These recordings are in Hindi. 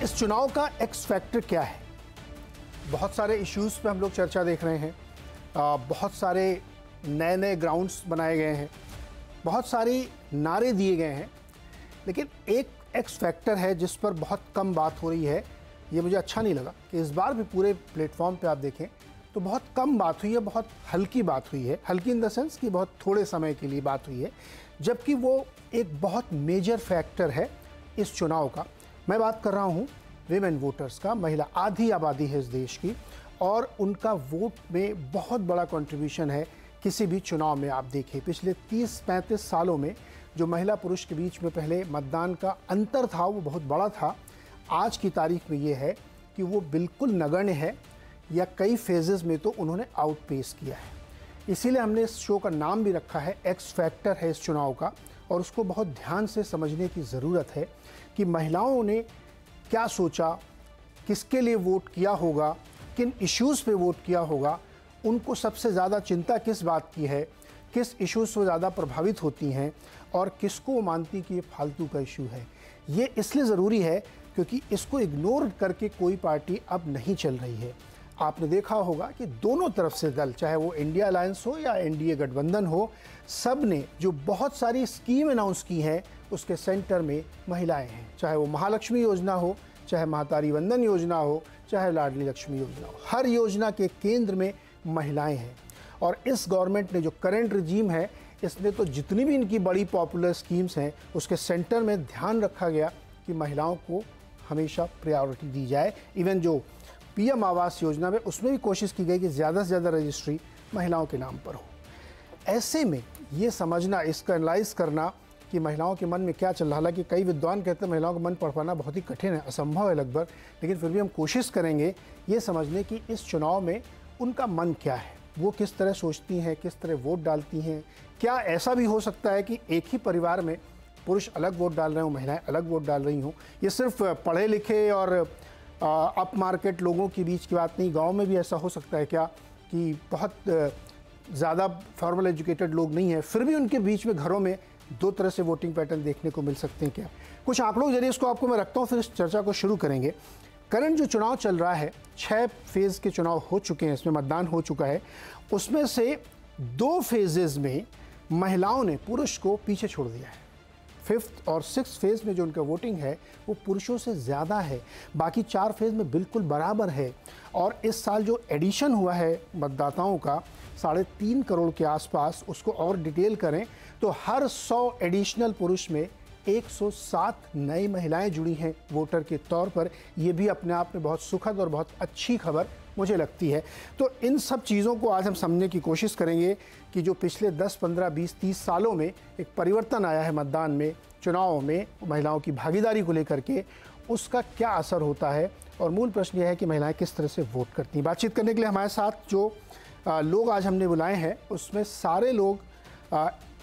इस चुनाव का एक्स फैक्टर क्या है? बहुत सारे इश्यूज़ पे हम लोग चर्चा देख रहे हैं, बहुत सारे नए नए ग्राउंड्स बनाए गए हैं, बहुत सारी नारे दिए गए हैं, लेकिन एक एक्स फैक्टर है जिस पर बहुत कम बात हो रही है। ये मुझे अच्छा नहीं लगा कि इस बार भी पूरे प्लेटफॉर्म पे आप देखें तो बहुत कम बात हुई है, बहुत हल्की बात हुई है। हल्की इन द सेंस कि बहुत थोड़े समय के लिए बात हुई है, जबकि वो एक बहुत मेजर फैक्टर है इस चुनाव का। मैं बात कर रहा हूँ विमेन वोटर्स का। महिला आधी आबादी है इस देश की और उनका वोट में बहुत बड़ा कंट्रीब्यूशन है किसी भी चुनाव में। आप देखिए पिछले 30-35 सालों में जो महिला पुरुष के बीच में पहले मतदान का अंतर था वो बहुत बड़ा था। आज की तारीख में ये है कि वो बिल्कुल नगण्य है या कई फेजेस में तो उन्होंने आउटपेस किया है। इसीलिए हमने इस शो का नाम भी रखा है एक्स फैक्टर है इस चुनाव का, और उसको बहुत ध्यान से समझने की ज़रूरत है कि महिलाओं ने क्या सोचा, किसके लिए वोट किया होगा, किन इश्यूज़ पे वोट किया होगा, उनको सबसे ज़्यादा चिंता किस बात की है, किस इश्यूज़ से ज़्यादा प्रभावित होती हैं और किसको वो मानती कि ये फालतू का इशू है। ये इसलिए ज़रूरी है क्योंकि इसको इग्नोर करके कोई पार्टी अब नहीं चल रही है। आपने देखा होगा कि दोनों तरफ से दल, चाहे वो इंडिया अलायंस हो या एनडीए गठबंधन हो, सब ने जो बहुत सारी स्कीम अनाउंस की हैं उसके सेंटर में महिलाएं हैं। चाहे वो महालक्ष्मी योजना हो, चाहे महातारी वंदन योजना हो, चाहे लाडली लक्ष्मी योजना हो, हर योजना के केंद्र में महिलाएं हैं। और इस गवर्नमेंट ने जो करंट रिजीम है, इसने तो जितनी भी इनकी बड़ी पॉपुलर स्कीम्स हैं उसके सेंटर में ध्यान रखा गया कि महिलाओं को हमेशा प्रायोरिटी दी जाए। इवन जो पीएम आवास योजना में उसमें भी कोशिश की गई कि ज़्यादा से ज़्यादा रजिस्ट्री महिलाओं के नाम पर हो। ऐसे में ये समझना, इसका एनालाइज करना कि महिलाओं के मन में क्या चल रहा है, हालांकि कई विद्वान कहते हैं महिलाओं का मन पढ़ पाना बहुत ही कठिन है, असंभव है लगभग, लेकिन फिर भी हम कोशिश करेंगे ये समझने की इस चुनाव में उनका मन क्या है, वो किस तरह सोचती हैं, किस तरह वोट डालती हैं। क्या ऐसा भी हो सकता है कि एक ही परिवार में पुरुष अलग वोट डाल रहे हों, महिलाएं अलग वोट डाल रही हों? ये सिर्फ पढ़े लिखे और अप मार्केट लोगों के बीच की बात नहीं, गांव में भी ऐसा हो सकता है क्या कि बहुत ज़्यादा फॉर्मल एजुकेटेड लोग नहीं हैं, फिर भी उनके बीच में घरों में दो तरह से वोटिंग पैटर्न देखने को मिल सकते हैं क्या? कुछ आंकड़ों के जरिए इसको आपको मैं रखता हूँ, फिर इस चर्चा को शुरू करेंगे। करंट जो चुनाव चल रहा है, 6 फेज़ के चुनाव हो चुके हैं, इसमें मतदान हो चुका है। उसमें से 2 फेजेज़ में महिलाओं ने पुरुष को पीछे छोड़ दिया है। 5th और 6th फेज़ में जो उनका वोटिंग है वो पुरुषों से ज़्यादा है, बाकी 4 फेज़ में बिल्कुल बराबर है। और इस साल जो एडिशन हुआ है मतदाताओं का 3.5 करोड़ के आसपास, उसको और डिटेल करें तो हर 100 एडिशनल पुरुष में 107 नई महिलाएं जुड़ी हैं वोटर के तौर पर। यह भी अपने आप में बहुत सुखद और बहुत अच्छी खबर मुझे लगती है। तो इन सब चीज़ों को आज हम समझने की कोशिश करेंगे कि जो पिछले 10, 15, 20, 30 सालों में एक परिवर्तन आया है मतदान में, चुनाव में महिलाओं की भागीदारी को लेकर के, उसका क्या असर होता है और मूल प्रश्न यह है कि महिलाएं किस तरह से वोट करती हैं। बातचीत करने के लिए हमारे साथ जो लोग आज हमने बुलाए हैं उसमें सारे लोग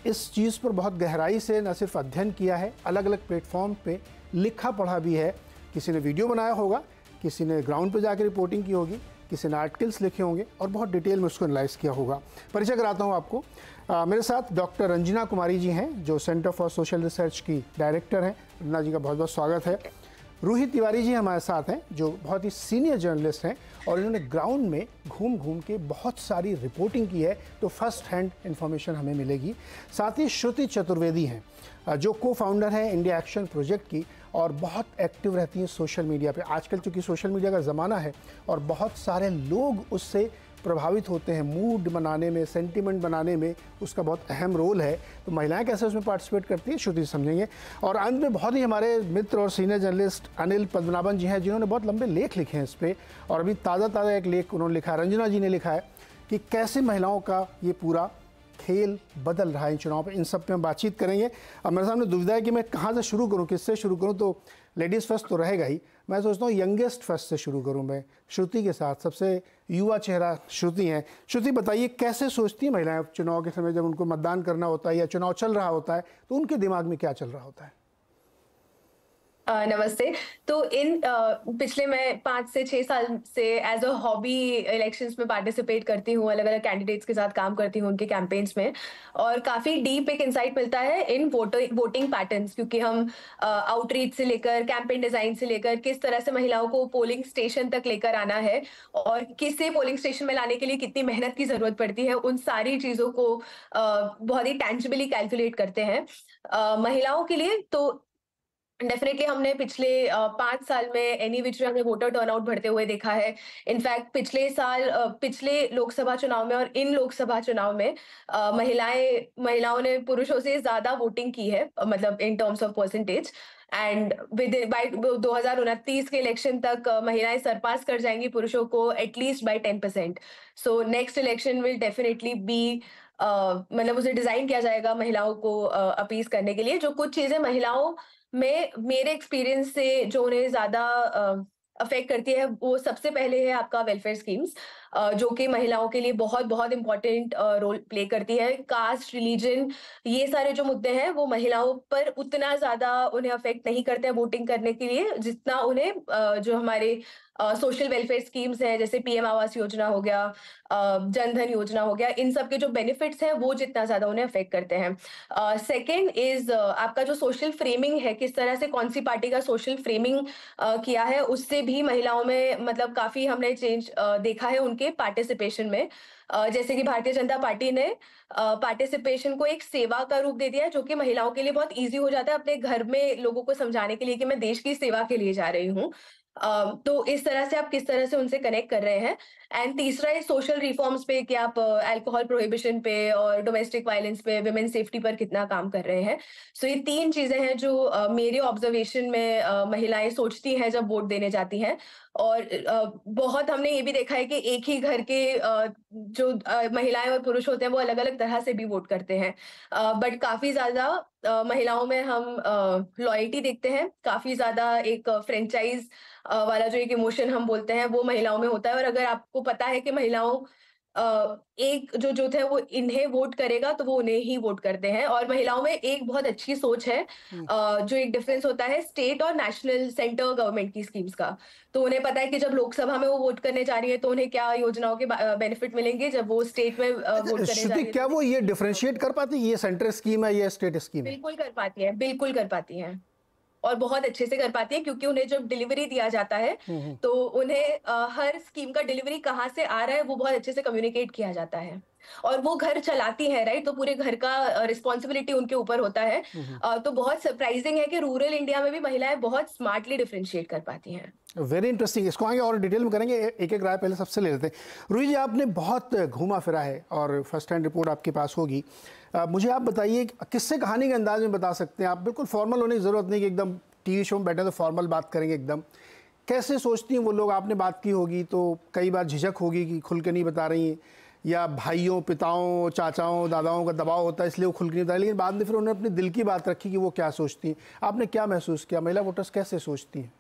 इस चीज़ पर बहुत गहराई से न सिर्फ अध्ययन किया है, अलग अलग प्लेटफॉर्म पे लिखा पढ़ा भी है। किसी ने वीडियो बनाया होगा, किसी ने ग्राउंड पे जाकर रिपोर्टिंग की होगी, किसी ने आर्टिकल्स लिखे होंगे और बहुत डिटेल में उसको एनालाइज किया होगा। परिचय कराता हूँ आपको। मेरे साथ डॉक्टर रंजना कुमारी जी हैं जो सेंटर फॉर सोशल रिसर्च की डायरेक्टर हैं। रंजना जी का बहुत बहुत स्वागत है। रूही तिवारी जी हमारे साथ हैं जो बहुत ही सीनियर जर्नलिस्ट हैं और इन्होंने ग्राउंड में घूम घूम के बहुत सारी रिपोर्टिंग की है, तो फर्स्ट हैंड इन्फॉर्मेशन हमें मिलेगी। साथ ही श्रुति चतुर्वेदी हैं जो को फाउंडर हैं इंडिया एक्शन प्रोजेक्ट की और बहुत एक्टिव रहती हैं सोशल मीडिया पे। आजकल चूँकि सोशल मीडिया का ज़माना है और बहुत सारे लोग उससे प्रभावित होते हैं, मूड बनाने में, सेंटिमेंट बनाने में उसका बहुत अहम रोल है। तो महिलाएं कैसे उसमें पार्टिसिपेट करती हैं, श्रुति समझेंगे। और अंत में बहुत ही हमारे मित्र और सीनियर जर्नलिस्ट अनिल पद्मनाभन जी हैं जिन्होंने बहुत लंबे लेख लिखे हैं इस पर, और अभी ताज़ा एक लेख उन्होंने लिखा है, रंजना जी ने लिखा है कि कैसे महिलाओं का ये पूरा खेल बदल रहा है चुनाव पे। इन सब पे हम बातचीत करेंगे। अब मेरे सामने दुविधा है कि मैं कहाँ से शुरू करूँ, किससे शुरू करूँ, तो लेडीज़ फर्स्ट तो रहेगा ही। मैं सोचता हूँ यंगेस्ट फर्स्ट से शुरू करूँ, मैं श्रुति के साथ। सबसे युवा चेहरा श्रुति हैं। श्रुति बताइए कैसे सोचती हैं महिलाएं चुनाव के समय, जब उनको मतदान करना होता है या चुनाव चल रहा होता है तो उनके दिमाग में क्या चल रहा होता है? नमस्ते। तो पिछले मैं 5 से 6 साल से एज अ हॉबी इलेक्शंस में पार्टिसिपेट करती हूँ, अलग अलग कैंडिडेट्स के साथ काम करती हूँ उनके कैंपेन्स में, और काफ़ी डीप एक इंसाइट मिलता है इन वोटिंग पैटर्न्स, क्योंकि हम आउटरीच से लेकर कैंपेन डिजाइन से लेकर किस तरह से महिलाओं को पोलिंग स्टेशन तक लेकर आना है और किसे पोलिंग स्टेशन में लाने के लिए कितनी मेहनत की जरूरत पड़ती है, उन सारी चीज़ों को बहुत ही टेंजिबली कैलकुलेट करते हैं महिलाओं के लिए। तो डेफिनेटली हमने पिछले 5 साल में एनी विच वे हमने वोटर टर्नआउट बढ़ते हुए देखा है। इनफैक्ट पिछले लोकसभा चुनाव में और इन लोकसभा चुनाव में महिलाओं ने पुरुषों से ज्यादा वोटिंग की है, मतलब in terms of percentage. And with by 2029 के इलेक्शन तक महिलाएं सरपास कर जाएंगी पुरुषों को at least by 10%। So next election will definitely be मतलब उसे डिजाइन किया जाएगा महिलाओं को अपीज करने के लिए। जो कुछ चीजें महिलाओं में मेरे एक्सपीरियंस से जो उन्हें ज्यादा अफेक्ट करती है, वो सबसे पहले है आपका वेलफेयर स्कीम्स, जो कि महिलाओं के लिए बहुत बहुत इंपॉर्टेंट रोल प्ले करती है। कास्ट, रिलीजन, ये सारे जो मुद्दे हैं वो महिलाओं पर उतना ज्यादा उन्हें अफेक्ट नहीं करते हैं वोटिंग करने के लिए, जितना उन्हें जो हमारे सोशल वेलफेयर स्कीम्स हैं, जैसे पीएम आवास योजना हो गया, जन धन योजना हो गया, इन सब के जो बेनिफिट्स हैं वो जितना ज्यादा उन्हें अफेक्ट करते हैं। सेकंड इज आपका जो सोशल फ्रेमिंग है, किस तरह से कौन सी पार्टी का सोशल फ्रेमिंग किया है, उससे भी महिलाओं में मतलब काफी हमने चेंज देखा है उनके पार्टिसिपेशन में। जैसे कि भारतीय जनता पार्टी ने पार्टिसिपेशन को एक सेवा का रूप दे दिया है, जो कि महिलाओं के लिए बहुत इजी हो जाता है अपने घर में लोगों को समझाने के लिए कि मैं देश की सेवा के लिए जा रही हूँ। तो इस तरह से आप किस तरह से उनसे कनेक्ट कर रहे हैं। एंड तीसरा है सोशल रिफॉर्म्स पे, कि आप अल्कोहल प्रोहिबिशन पे और डोमेस्टिक वायलेंस पे, विमेन सेफ्टी पर कितना काम कर रहे हैं। सो ये 3 चीजें हैं जो मेरे ऑब्जर्वेशन में महिलाएं सोचती हैं जब वोट देने जाती हैं। और बहुत हमने ये भी देखा है कि एक ही घर के जो महिलाएं और पुरुष होते हैं वो अलग अलग तरह से भी वोट करते हैं, बट काफी ज्यादा महिलाओं में हम लॉयल्टी देखते हैं, काफी ज्यादा एक फ्रेंचाइज वाला जो एक इमोशन हम बोलते हैं वो महिलाओं में होता है। और अगर आपको पता है कि महिलाओं एक जो जुट है वो इन्हें वोट करेगा, तो वो उन्हें ही वोट करते हैं। और महिलाओं में एक बहुत अच्छी सोच है, जो एक डिफरेंस होता है स्टेट और नेशनल सेंटर गवर्नमेंट की स्कीम्स का। तो उन्हें पता है कि जब लोकसभा में वो वोट करने जा रही है तो उन्हें क्या योजनाओं के बेनिफिट मिलेंगे, जब वो स्टेट में वोट करने जा रही है। क्या वो ये डिफरेंशिएट कर पाती है, ये सेंट्रल स्कीम है, ये स्टेट स्कीम है? बिल्कुल कर पाती है, बिल्कुल कर पाती है, और बहुत अच्छे से कर पाती है, क्योंकि उन्हें जब डिलीवरी दिया जाता है तो उन्हें हर स्कीम का डिलीवरी कहाँ से आ रहा है वो बहुत अच्छे से कम्युनिकेट किया जाता है। और वो घर चलाती है, राइट, तो पूरे घर का रिस्पॉन्सिबिलिटी उनके ऊपर होता है। तो बहुत सरप्राइजिंग है कि रूरल इंडिया में भी महिलाएं बहुत स्मार्टली डिफरेंशिएट कर पाती हैं। वेरी इंटरेस्टिंग, इसको आगे और डिटेल में करेंगे। एक एक राय पहले सबसे ले लेते हैं। रूही जी, आपने बहुत घूमा फिरा है और फर्स्ट हैंड रिपोर्ट आपके पास होगी। मुझे आप बताइए, किससे कहानी के अंदाज में बता सकते हैं आप? बिल्कुल फॉर्मल होने की ज़रूरत नहीं कि एकदम टीवी शो में बैठे तो फॉर्मल बात करेंगे एकदम। कैसे सोचती हैं वो लोग? आपने बात की होगी तो कई बार झिझक होगी कि खुल के नहीं बता रही हैं, या भाइयों, पिताओं, चाचाओं, दादाओं का दबाव होता है इसलिए वो खुल के नहीं बता रही, लेकिन बाद में फिर उन्होंने अपने दिल की बात रखी कि वो क्या सोचती हैं। आपने क्या महसूस किया? महिला वोटर्स कैसे सोचती हैं?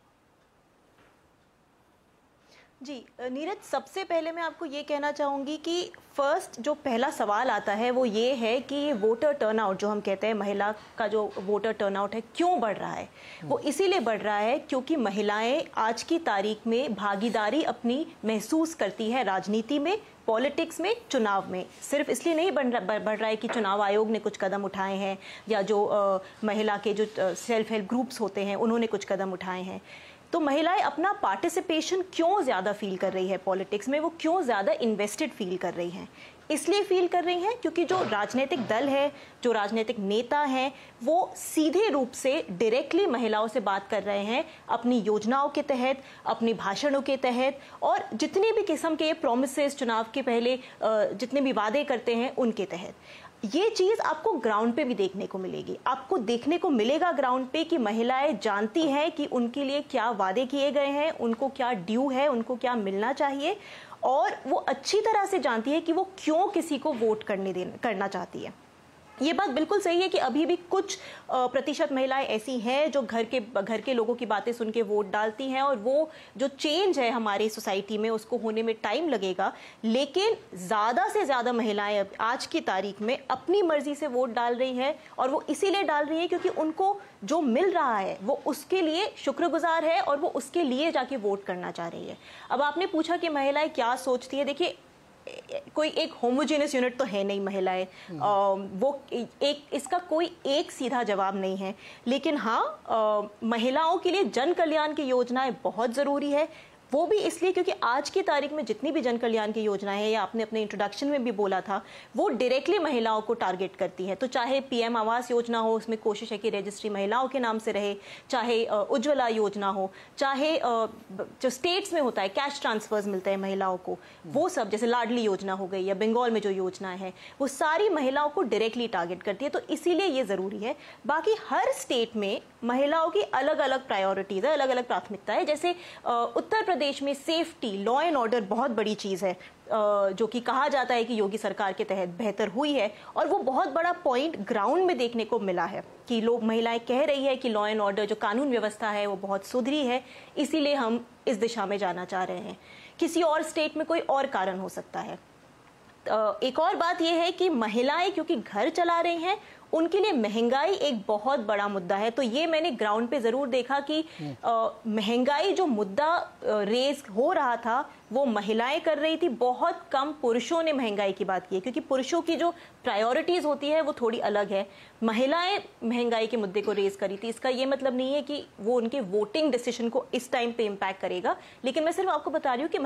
जी नीरज, सबसे पहले मैं आपको ये कहना चाहूँगी कि फर्स्ट जो पहला सवाल आता है वो ये है कि वोटर टर्नआउट जो हम कहते हैं, महिला का जो वोटर टर्नआउट है क्यों बढ़ रहा है? वो इसीलिए बढ़ रहा है क्योंकि महिलाएं आज की तारीख में भागीदारी अपनी महसूस करती है राजनीति में, पॉलिटिक्स में, चुनाव में। सिर्फ इसलिए नहीं बढ़ रहा है कि चुनाव आयोग ने कुछ कदम उठाए हैं या जो महिला के जो सेल्फ हेल्प ग्रुप्स होते हैं उन्होंने कुछ कदम उठाए हैं। तो महिलाएं अपना पार्टिसिपेशन क्यों ज़्यादा फील कर रही है पॉलिटिक्स में, वो क्यों ज़्यादा इन्वेस्टेड फील कर रही हैं? इसलिए फील कर रही हैं क्योंकि जो राजनीतिक दल है, जो राजनीतिक नेता हैं, वो सीधे रूप से डायरेक्टली महिलाओं से बात कर रहे हैं अपनी योजनाओं के तहत, अपने भाषणों के तहत, और जितनी भी किस्म के प्रोमिसेस चुनाव के पहले जितने भी वादे करते हैं उनके तहत। ये चीज़ आपको ग्राउंड पे भी देखने को मिलेगी। आपको देखने को मिलेगा ग्राउंड पे कि महिलाएं जानती हैं कि उनके लिए क्या वादे किए गए हैं, उनको क्या ड्यू है, उनको क्या मिलना चाहिए, और वो अच्छी तरह से जानती है कि वो क्यों किसी को वोट करना चाहती है। ये बात बिल्कुल सही है कि अभी भी कुछ प्रतिशत महिलाएं ऐसी हैं जो घर के लोगों की बातें सुन के वोट डालती हैं, और वो जो चेंज है हमारी सोसाइटी में उसको होने में टाइम लगेगा। लेकिन ज़्यादा से ज़्यादा महिलाएं अब आज की तारीख में अपनी मर्जी से वोट डाल रही हैं, और वो इसीलिए डाल रही हैं क्योंकि उनको जो मिल रहा है वो उसके लिए शुक्रगुजार है और वो उसके लिए जाके वोट करना चाह रही है। अब आपने पूछा कि महिलाएं क्या सोचती है, देखिए कोई एक होमोजेनियस यूनिट तो है नहीं महिलाएं, वो एक इसका कोई एक सीधा जवाब नहीं है। लेकिन हाँ, महिलाओं के लिए जन कल्याण की योजनाएं बहुत ज़रूरी है। वो भी इसलिए क्योंकि आज की तारीख में जितनी भी जन कल्याण की योजनाएं हैं, या आपने अपने इंट्रोडक्शन में भी बोला था, वो डायरेक्टली महिलाओं को टारगेट करती है। तो चाहे पीएम आवास योजना हो, उसमें कोशिश है कि रजिस्ट्री महिलाओं के नाम से रहे, चाहे उज्ज्वला योजना हो, चाहे जो स्टेट्स में होता है कैश ट्रांसफर्स मिलते हैं महिलाओं को, वो सब, जैसे लाडली योजना हो गई या बंगाल में जो योजना है, वो सारी महिलाओं को डायरेक्टली टारगेट करती है। तो इसीलिए ये ज़रूरी है। बाकी हर स्टेट में महिलाओं की अलग अलग प्रायोरिटीज़ है, अलग अलग प्राथमिकता है। जैसे उत्तर प्रदेश में सेफ्टी, लॉ एंड ऑर्डर बहुत बड़ी चीज़ है, जो कि कहा जाता है कि योगी सरकार के तहत बेहतर हुई है, और वो बहुत बड़ा पॉइंट ग्राउंड में देखने को मिला है कि लोग, महिलाएं कह रही है कि लॉ एंड ऑर्डर जो कानून व्यवस्था है वो बहुत सुधरी है, इसीलिए हम इस दिशा में जाना चाह रहे हैं। किसी और स्टेट में कोई और कारण हो सकता है। एक और बात यह है कि महिलाएं क्योंकि घर चला रही हैं, उनके लिए महंगाई एक बहुत बड़ा मुद्दा है। तो ये मैंने ग्राउंड पे जरूर देखा कि महंगाई जो मुद्दा रेज हो रहा था वो महिलाएं कर रही थी, बहुत कम पुरुषों ने महंगाई की बात की है, क्योंकि पुरुषों की जो प्रायोरिटीज होती है वो थोड़ी अलग है। महिलाएं महंगाई के मुद्दे को रेज करी थी। इसका ये मतलब नहीं है कि वो उनके वोटिंग डिसीजन को इस टाइम पे इम्पैक्ट करेगा, लेकिन मैं सिर्फ आपको बता रही हूँ कि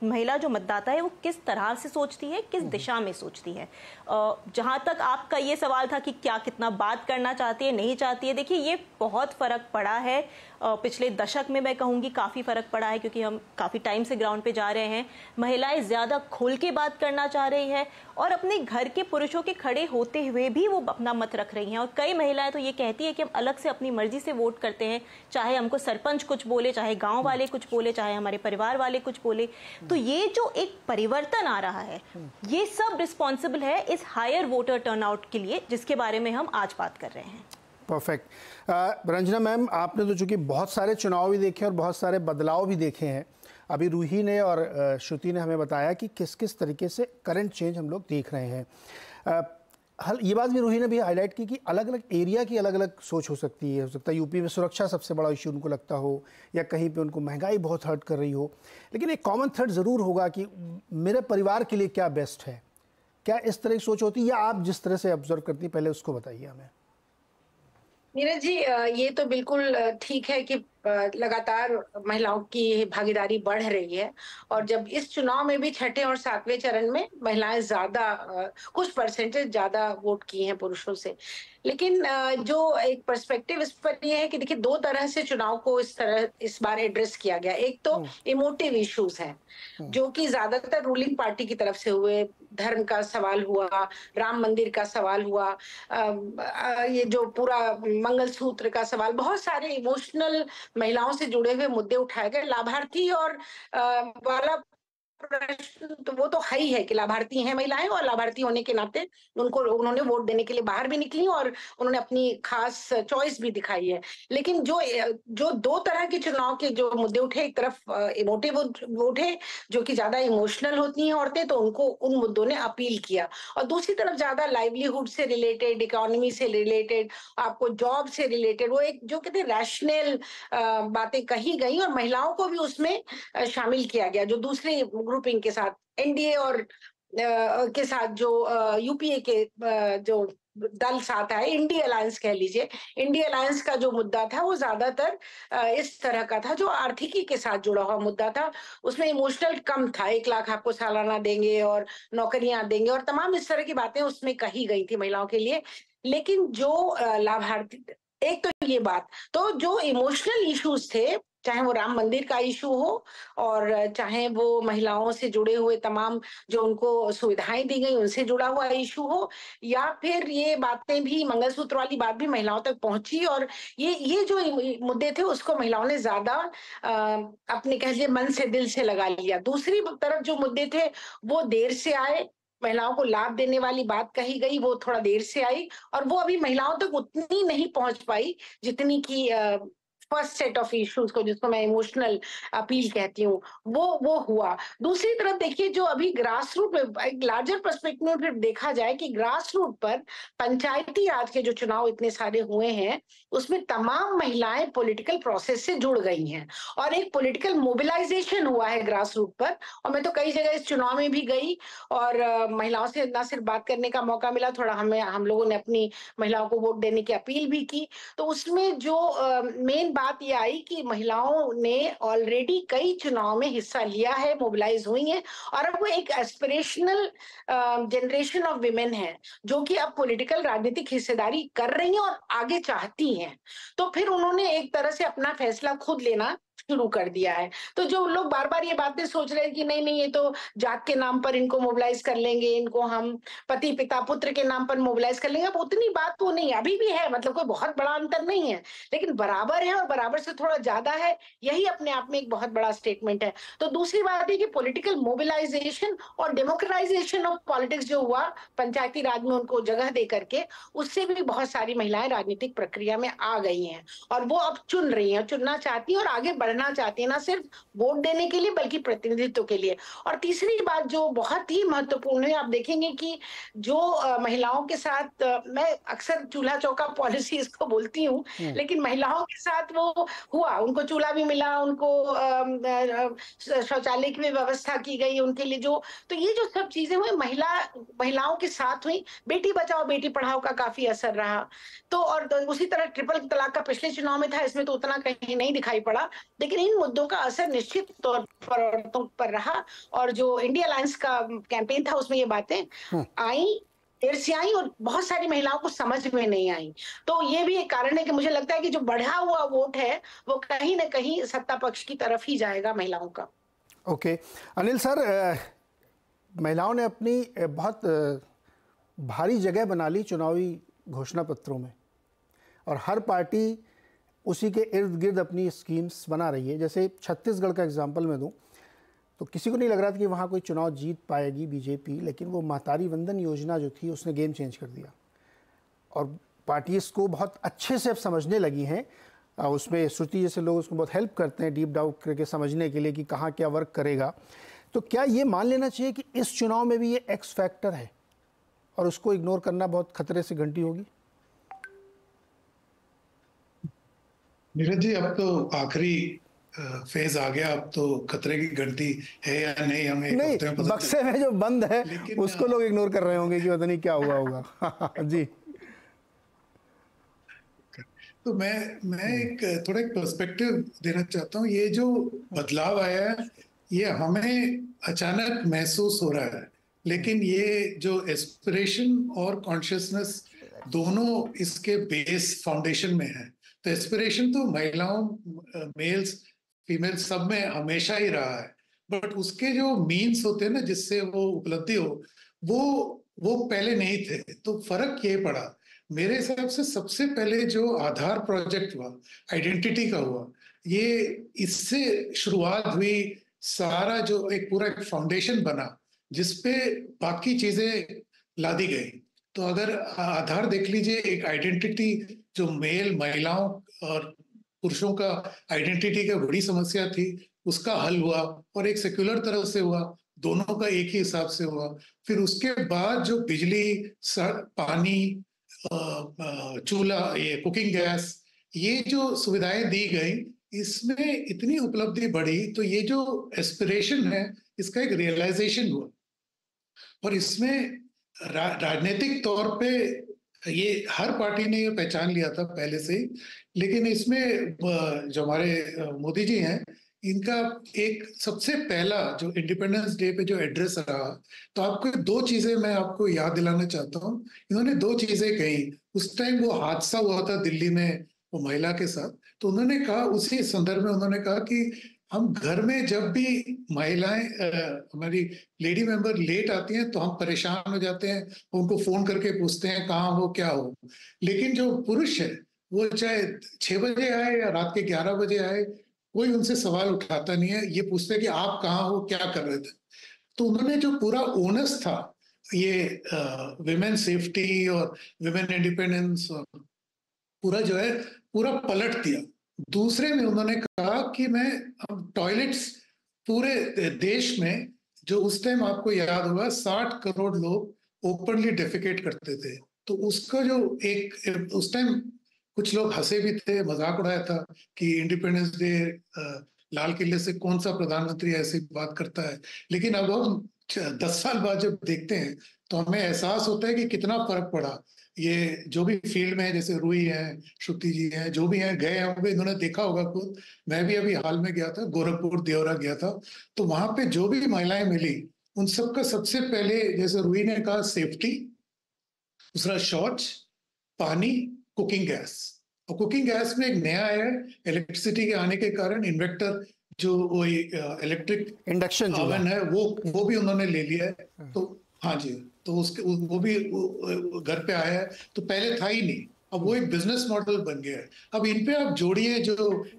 महिला जो मतदाता है वो किस तरह से सोचती है, किस दिशा में सोचती है। जहां तक आपका ये सवाल था कि क्या कितना बात करना चाहती है, नहीं चाहती है, देखिए ये बहुत फर्क पड़ा है। पिछले दशक में मैं कहूँगी काफ़ी फ़र्क पड़ा है, क्योंकि हम काफ़ी टाइम से ग्राउंड पे जा रहे हैं। महिलाएं ज़्यादा खुल के बात करना चाह रही हैं, और अपने घर के पुरुषों के खड़े होते हुए भी वो अपना मत रख रही हैं। और कई महिलाएं तो ये कहती है कि हम अलग से अपनी मर्जी से वोट करते हैं, चाहे हमको सरपंच कुछ बोले, चाहे गाँव वाले कुछ बोले, चाहे हमारे परिवार वाले कुछ बोले। तो ये जो एक परिवर्तन आ रहा है, ये सब रिस्पॉन्सिबल है इस हायर वोटर टर्नआउट के लिए, जिसके बारे में हम आज बात कर रहे हैं। परफेक्ट। रंजना मैम, आपने तो चूंकि बहुत सारे चुनाव भी देखे और बहुत सारे बदलाव भी देखे हैं। अभी रूही ने और श्रुति ने हमें बताया कि किस किस तरीके से करंट चेंज हम लोग देख रहे हैं। ये बात भी रूही ने भी हाईलाइट की कि अलग अलग एरिया की अलग अलग सोच हो सकती है। हो सकता है यूपी में सुरक्षा सबसे बड़ा इशू उनको लगता हो, या कहीं पे उनको महंगाई बहुत हर्ट कर रही हो, लेकिन एक कॉमन थ्रेड ज़रूर होगा कि मेरे परिवार के लिए क्या बेस्ट है। क्या इस तरह की सोच होती है, या आप जिस तरह से ऑब्जर्व करती हैं, पहले उसको बताइए हमें। नीरज जी, ये तो बिल्कुल ठीक है कि लगातार महिलाओं की भागीदारी बढ़ रही है, और जब इस चुनाव में भी छठे और सातवें चरण में महिलाएं ज्यादा, कुछ परसेंटेज ज्यादा वोट की हैं पुरुषों से। लेकिन जो एक पर्सपेक्टिव इस पर ये है कि देखिए, दो तरह से चुनाव को इस बार एड्रेस किया गया। एक तो इमोटिव इश्यूज हैं, जो कि ज्यादातर रूलिंग पार्टी की तरफ से हुए। धर्म का सवाल हुआ, राम मंदिर का सवाल हुआ, ये जो पूरा मंगलसूत्र का सवाल, बहुत सारे इमोशनल महिलाओं से जुड़े हुए मुद्दे उठाए गए। लाभार्थी और वाला प्रश्न तो वो तो है ही है कि लाभार्थी हैं महिलाएं, और लाभार्थी होने के नाते उन्होंने वोट देने के लिए बाहर भी निकली, और उन्होंने अपनी खास चॉइस भी दिखाई है। लेकिन जो दो तरह के चुनाव के जो मुद्दे उठे, एक तरफ इमोटिव उठे, जो कि ज्यादा इमोशनल होती हैं औरतें, तो उनको उन मुद्दों ने अपील किया, और दूसरी तरफ ज्यादा लाइवलीहुड से रिलेटेड, इकोनॉमी से रिलेटेड, आपको जॉब से रिलेटेड, वो एक जो कहते हैं रैशनल बातें कही गई, और महिलाओं को भी उसमें शामिल किया गया। जो दूसरे ग्रुपिंग के साथ, एनडीए और के साथ जो यूपीए के जो दल साथ आए, इंडिया अलायंस कह लीजिए, इंडिया अलायंस का जो मुद्दा था वो ज्यादातर इस तरह का था, जो आर्थिकी के साथ जुड़ा हुआ मुद्दा था। उसमें इमोशनल कम था। 1 लाख आपको सालाना देंगे और नौकरियां देंगे और तमाम इस तरह की बातें उसमें कही गई थी महिलाओं के लिए। लेकिन जो लाभार्थी, एक तो ये बात, तो जो इमोशनल इश्यूज थे, चाहे वो राम मंदिर का इशू हो, और चाहे वो महिलाओं से जुड़े हुए तमाम जो उनको सुविधाएं दी गई उनसे जुड़ा हुआ इशू हो, या फिर ये बातें भी, मंगलसूत्र वाली बात भी महिलाओं तक पहुंची, और ये जो मुद्दे थे उसको महिलाओं ने ज्यादा अपने कह लीजिए मन से, दिल से लगा लिया। दूसरी तरफ जो मुद्दे थे वो देर से आए, महिलाओं को लाभ देने वाली बात कही गई वो थोड़ा देर से आई, और वो अभी महिलाओं तक उतनी नहीं पहुंच पाई जितनी की फर्स्ट सेट ऑफ इश्यूज को, जिसको मैं इमोशनल अपील कहती हूँ, वो हुआ। दूसरी तरफ देखिए, जो अभी ग्रास रूट में एक लार्जर पर्सपेक्टिव में फिर देखा जाए कि ग्रास रूट पर पंचायती राज के जो चुनाव इतने सारे हुए हैं, उसमें तमाम महिलाएं पॉलिटिकल प्रोसेस से जुड़ गई हैं और एक पॉलिटिकल मोबिलाइजेशन हुआ है ग्रास रूट पर। और मैं तो कई जगह इस चुनाव में भी गई और महिलाओं से ना सिर्फ बात करने का मौका मिला, थोड़ा हम लोगों ने अपनी महिलाओं को वोट देने की अपील भी की। तो उसमें जो मेन बात ये आई कि महिलाओं ने ऑलरेडी कई चुनाव में हिस्सा लिया है, मोबिलाइज हुई हैं, और अब वो एक एस्पिरेशनल जनरेशन ऑफ विमेन है जो कि अब पॉलिटिकल राजनीतिक हिस्सेदारी कर रही हैं और आगे चाहती हैं। तो फिर उन्होंने एक तरह से अपना फैसला खुद लेना शुरू कर दिया है। तो जो लोग बार बार ये बातें सोच रहे हैं कि नहीं नहीं, ये तो जात के नाम पर इनको मोबिलाइज कर लेंगे, इनको हम पति पिता पुत्र के नाम पर मोबिलाइज कर लेंगे, अब उतनी बात तो नहीं, अभी भी है, मतलब कोई बहुत बड़ा अंतर नहीं है, लेकिन बराबर है और बराबर से थोड़ा ज्यादा है, यही अपने आप में एक बहुत बड़ा स्टेटमेंट है। तो दूसरी बात है कि पॉलिटिकल मोबिलाइजेशन और डेमोक्रेटाइजेशन ऑफ पॉलिटिक्स जो हुआ पंचायती राज में उनको जगह दे करके, उससे भी बहुत सारी महिलाएं राजनीतिक प्रक्रिया में आ गई हैं और वो अब चुन रही हैं, चुनना चाहती हैं और आगे बढ़ना चाहती है, ना सिर्फ वोट देने के लिए बल्कि प्रतिनिधित्व के लिए। और तीसरी बात जो बहुत ही महत्वपूर्ण है, आप देखेंगे कि जो महिलाओं के साथ मैं अक्सर चूल्हा चौका पॉलिसी इसको बोलती हूँ, लेकिन महिलाओं के साथ वो हुआ, उनको चूल्हा भी मिला, उनको शौचालय की भी व्यवस्था की गई उनके लिए, जो तो ये जो सब चीजें हुई महिलाओं के साथ हुई। बेटी बचाओ बेटी पढ़ाओ का काफी असर रहा। तो और उसी तरह ट्रिपल तलाक का पिछले चुनाव में था, इसमें तो उतना कहीं नहीं दिखाई पड़ा, लेकिन इन मुद्दों का असर निश्चित तौर पर औरतों पर रहा। और जो इंडिया अलायंस का कैंपेन था उसमें ये बातें आई, देर से आई और बहुत सारी महिलाओं को समझ में नहीं आई। तो ये भी एक कारण है कि मुझे लगता है कि जो बढ़ा हुआ वोट है वो कहीं ना कहीं सत्ता पक्ष की तरफ ही जाएगा महिलाओं का। ओके अनिल सर, महिलाओं ने अपनी बहुत भारी जगह बना ली चुनावी घोषणा पत्रों में और हर पार्टी उसी के इर्द गिर्द अपनी स्कीम्स बना रही है। जैसे छत्तीसगढ़ का एग्जांपल मैं दूं तो किसी को नहीं लग रहा था कि वहाँ कोई चुनाव जीत पाएगी बीजेपी, लेकिन वो महतारी वंदन योजना जो थी उसने गेम चेंज कर दिया और पार्टी इसको बहुत अच्छे से अब समझने लगी हैं। उसमें श्रुति जैसे लोग उसको बहुत हेल्प करते हैं डीप डाउन करके समझने के लिए कि कहाँ क्या वर्क करेगा। तो क्या ये मान लेना चाहिए कि इस चुनाव में भी ये एक्स फैक्टर है और उसको इग्नोर करना बहुत खतरे से घंटी होगी? नीरज जी, अब तो आखिरी फेज आ गया, अब तो खतरे की घंटी है या नहीं हमें नहीं, बक्से में जो बंद है उसको लोग इग्नोर कर रहे होंगे कि पता नहीं क्या हुआ होगा। जी, तो मैं एक थोड़ा एक पर्सपेक्टिव देना चाहता हूँ। ये जो बदलाव आया है ये हमें अचानक महसूस हो रहा है, लेकिन ये जो एस्पिरेशन और कॉन्शियसनेस दोनों इसके बेस फाउंडेशन में है। तो एस्पिरेशन तो महिलाओं, मेल्स फीमेल्स सब में हमेशा ही रहा है, बट उसके जो मीन्स होते हैं ना जिससे वो उपलब्धि हो, वो पहले नहीं थे। तो फर्क ये पड़ा मेरे हिसाब से, सबसे पहले जो आधार प्रोजेक्ट हुआ, आइडेंटिटी का हुआ, ये इससे शुरुआत हुई। सारा जो एक पूरा एक फाउंडेशन बना जिसपे बाकी चीजें लादी गई। तो अगर आधार देख लीजिए, एक आइडेंटिटी जो मेल महिलाओं और पुरुषों का आइडेंटिटी का बड़ी समस्या थी, उसका हल हुआ और एक सेक्युलर तरह से हुआ, दोनों का एक ही हिसाब से हुआ। फिर उसके बाद जो बिजली, पानी, चूल्हा, ये कुकिंग गैस, ये जो सुविधाएं दी गई, इसमें इतनी उपलब्धि बढ़ी। तो ये जो एस्पिरेशन है इसका एक रियलाइजेशन हुआ और इसमें राजनीतिक तौर पे ये हर पार्टी ने ये पहचान लिया था पहले से ही। लेकिन इसमें जो हमारे मोदी जी हैं, इनका एक सबसे पहला जो इंडिपेंडेंस डे पे जो एड्रेस रहा, तो आपको दो चीजें मैं आपको याद दिलाना चाहता हूँ। इन्होंने दो चीजें कही। उस टाइम वो हादसा हुआ था दिल्ली में वो महिला के साथ, तो उन्होंने कहा, उसी संदर्भ में उन्होंने कहा कि हम घर में जब भी महिलाएं, हमारी लेडी मेंबर लेट आती हैं तो हम परेशान हो जाते हैं, उनको फोन करके पूछते हैं कहाँ हो क्या हो। लेकिन जो पुरुष है वो चाहे 6 बजे आए या रात के 11 बजे आए, कोई उनसे सवाल उठाता नहीं है, ये पूछते हैं कि आप कहाँ हो, क्या कर रहे थे। तो उन्होंने जो पूरा ओनस था ये विमेन सेफ्टी और विमेन इंडिपेंडेंस और पूरा जो है पूरा पलट दिया। दूसरे में उन्होंने कहा कि मैं अब टॉयलेट्स पूरे देश में, जो उस टाइम आपको याद होगा 60 करोड़ लोग ओपनली डेफिकेट करते थे, तो उसका जो एक उस टाइम कुछ लोग हंसे भी थे, मजाक उड़ाया था कि इंडिपेंडेंस डे लाल किले से कौन सा प्रधानमंत्री ऐसी बात करता है। लेकिन अब हम 10 साल बाद जब देखते हैं तो हमें एहसास होता है कि कितना फर्क पड़ा। ये जो भी फील्ड में है, जैसे रूही है, श्रुति जी हैं, जो भी हैं, गए होंगे, इन्होंने देखा होगा खुद। मैं भी अभी हाल में गया था, गोरखपुर देवरा गया था, तो वहां पे जो भी महिलाएं मिली उन सबका सबसे पहले, जैसे रूही ने कहा, सेफ्टी, दूसरा शौच, पानी, कुकिंग गैस। और कुकिंग गैस में एक नया है, इलेक्ट्रिसिटी के आने के कारण इन्वर्टर, जो वो इलेक्ट्रिक इंडक्शन ओवन है, वो भी उन्होंने ले लिया है। तो हाँ जी, तो उसके वो भी घर पे आया है, तो पहले था ही नहीं, अब वो एक बिजनेस मॉडल बन गया है। अब इन पे आप जोड़िए जो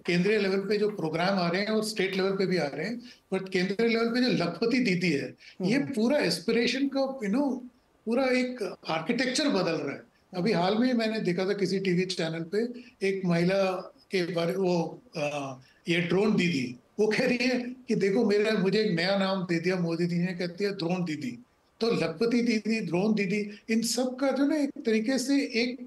केंद्रीय लेवल पे जो प्रोग्राम आ रहे हैं और स्टेट लेवल पे भी आ रहे हैं, बट केंद्रीय लेवल पे जो लखपति दीदी है, ये पूरा एस्पिरेशन का पूरा एक आर्किटेक्चर बदल रहा है। अभी हाल में मैंने देखा था किसी टीवी चैनल पे, एक महिला के बारे ये ड्रोन दीदी, वो कह रही है कि देखो मुझे एक नया नाम दे दिया मोदी जी ने, कहती है ड्रोन दीदी। तो लखपति दीदी, ड्रोन दीदी, इन सब का जो ना एक तरीके से एक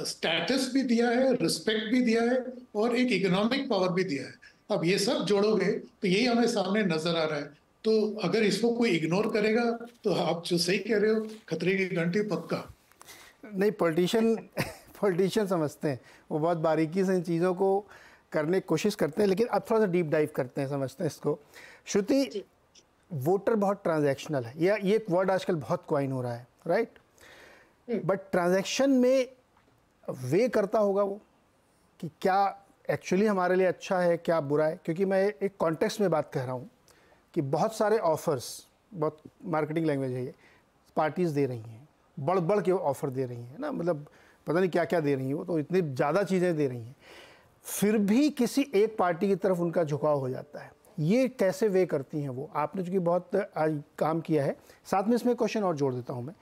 स्टेटस भी दिया है, रिस्पेक्ट भी दिया है और एक इकोनॉमिक पावर भी दिया है। अब ये सब जोड़ोगे तो यही हमें सामने नजर आ रहा है। तो अगर इसको कोई इग्नोर करेगा तो आप जो सही कह रहे हो, खतरे की घंटी पक्का। नहीं, पॉलिटिशियन समझते हैं, वो बहुत बारीकी से इन चीज़ों को करने की कोशिश करते हैं, लेकिन अब थोड़ा सा डीप डाइव करते हैं, समझते हैं इसको। श्रुति, वोटर बहुत ट्रांजैक्शनल है, ये एक वर्ड आजकल बहुत क्वाइन हो रहा है, राइट? बट ट्रांजैक्शन में वे करता होगा वो कि क्या एक्चुअली हमारे लिए अच्छा है, क्या बुरा है? क्योंकि मैं एक कॉन्टेक्स्ट में बात कह रहा हूँ कि बहुत सारे ऑफर्स, बहुत मार्केटिंग लैंग्वेज है ये, पार्टीज़ दे रही हैं, बढ़ बढ़ के ऑफ़र दे रही हैं ना, मतलब पता नहीं क्या क्या दे रही हैं, वो तो इतनी ज़्यादा चीज़ें दे रही हैं, फिर भी किसी एक पार्टी की तरफ उनका झुकाव हो जाता है। ये कैसे वे करती हैं वो? आपने चूँकि बहुत आज काम किया है, साथ में इसमें क्वेश्चन और जोड़ देता हूँ मैं,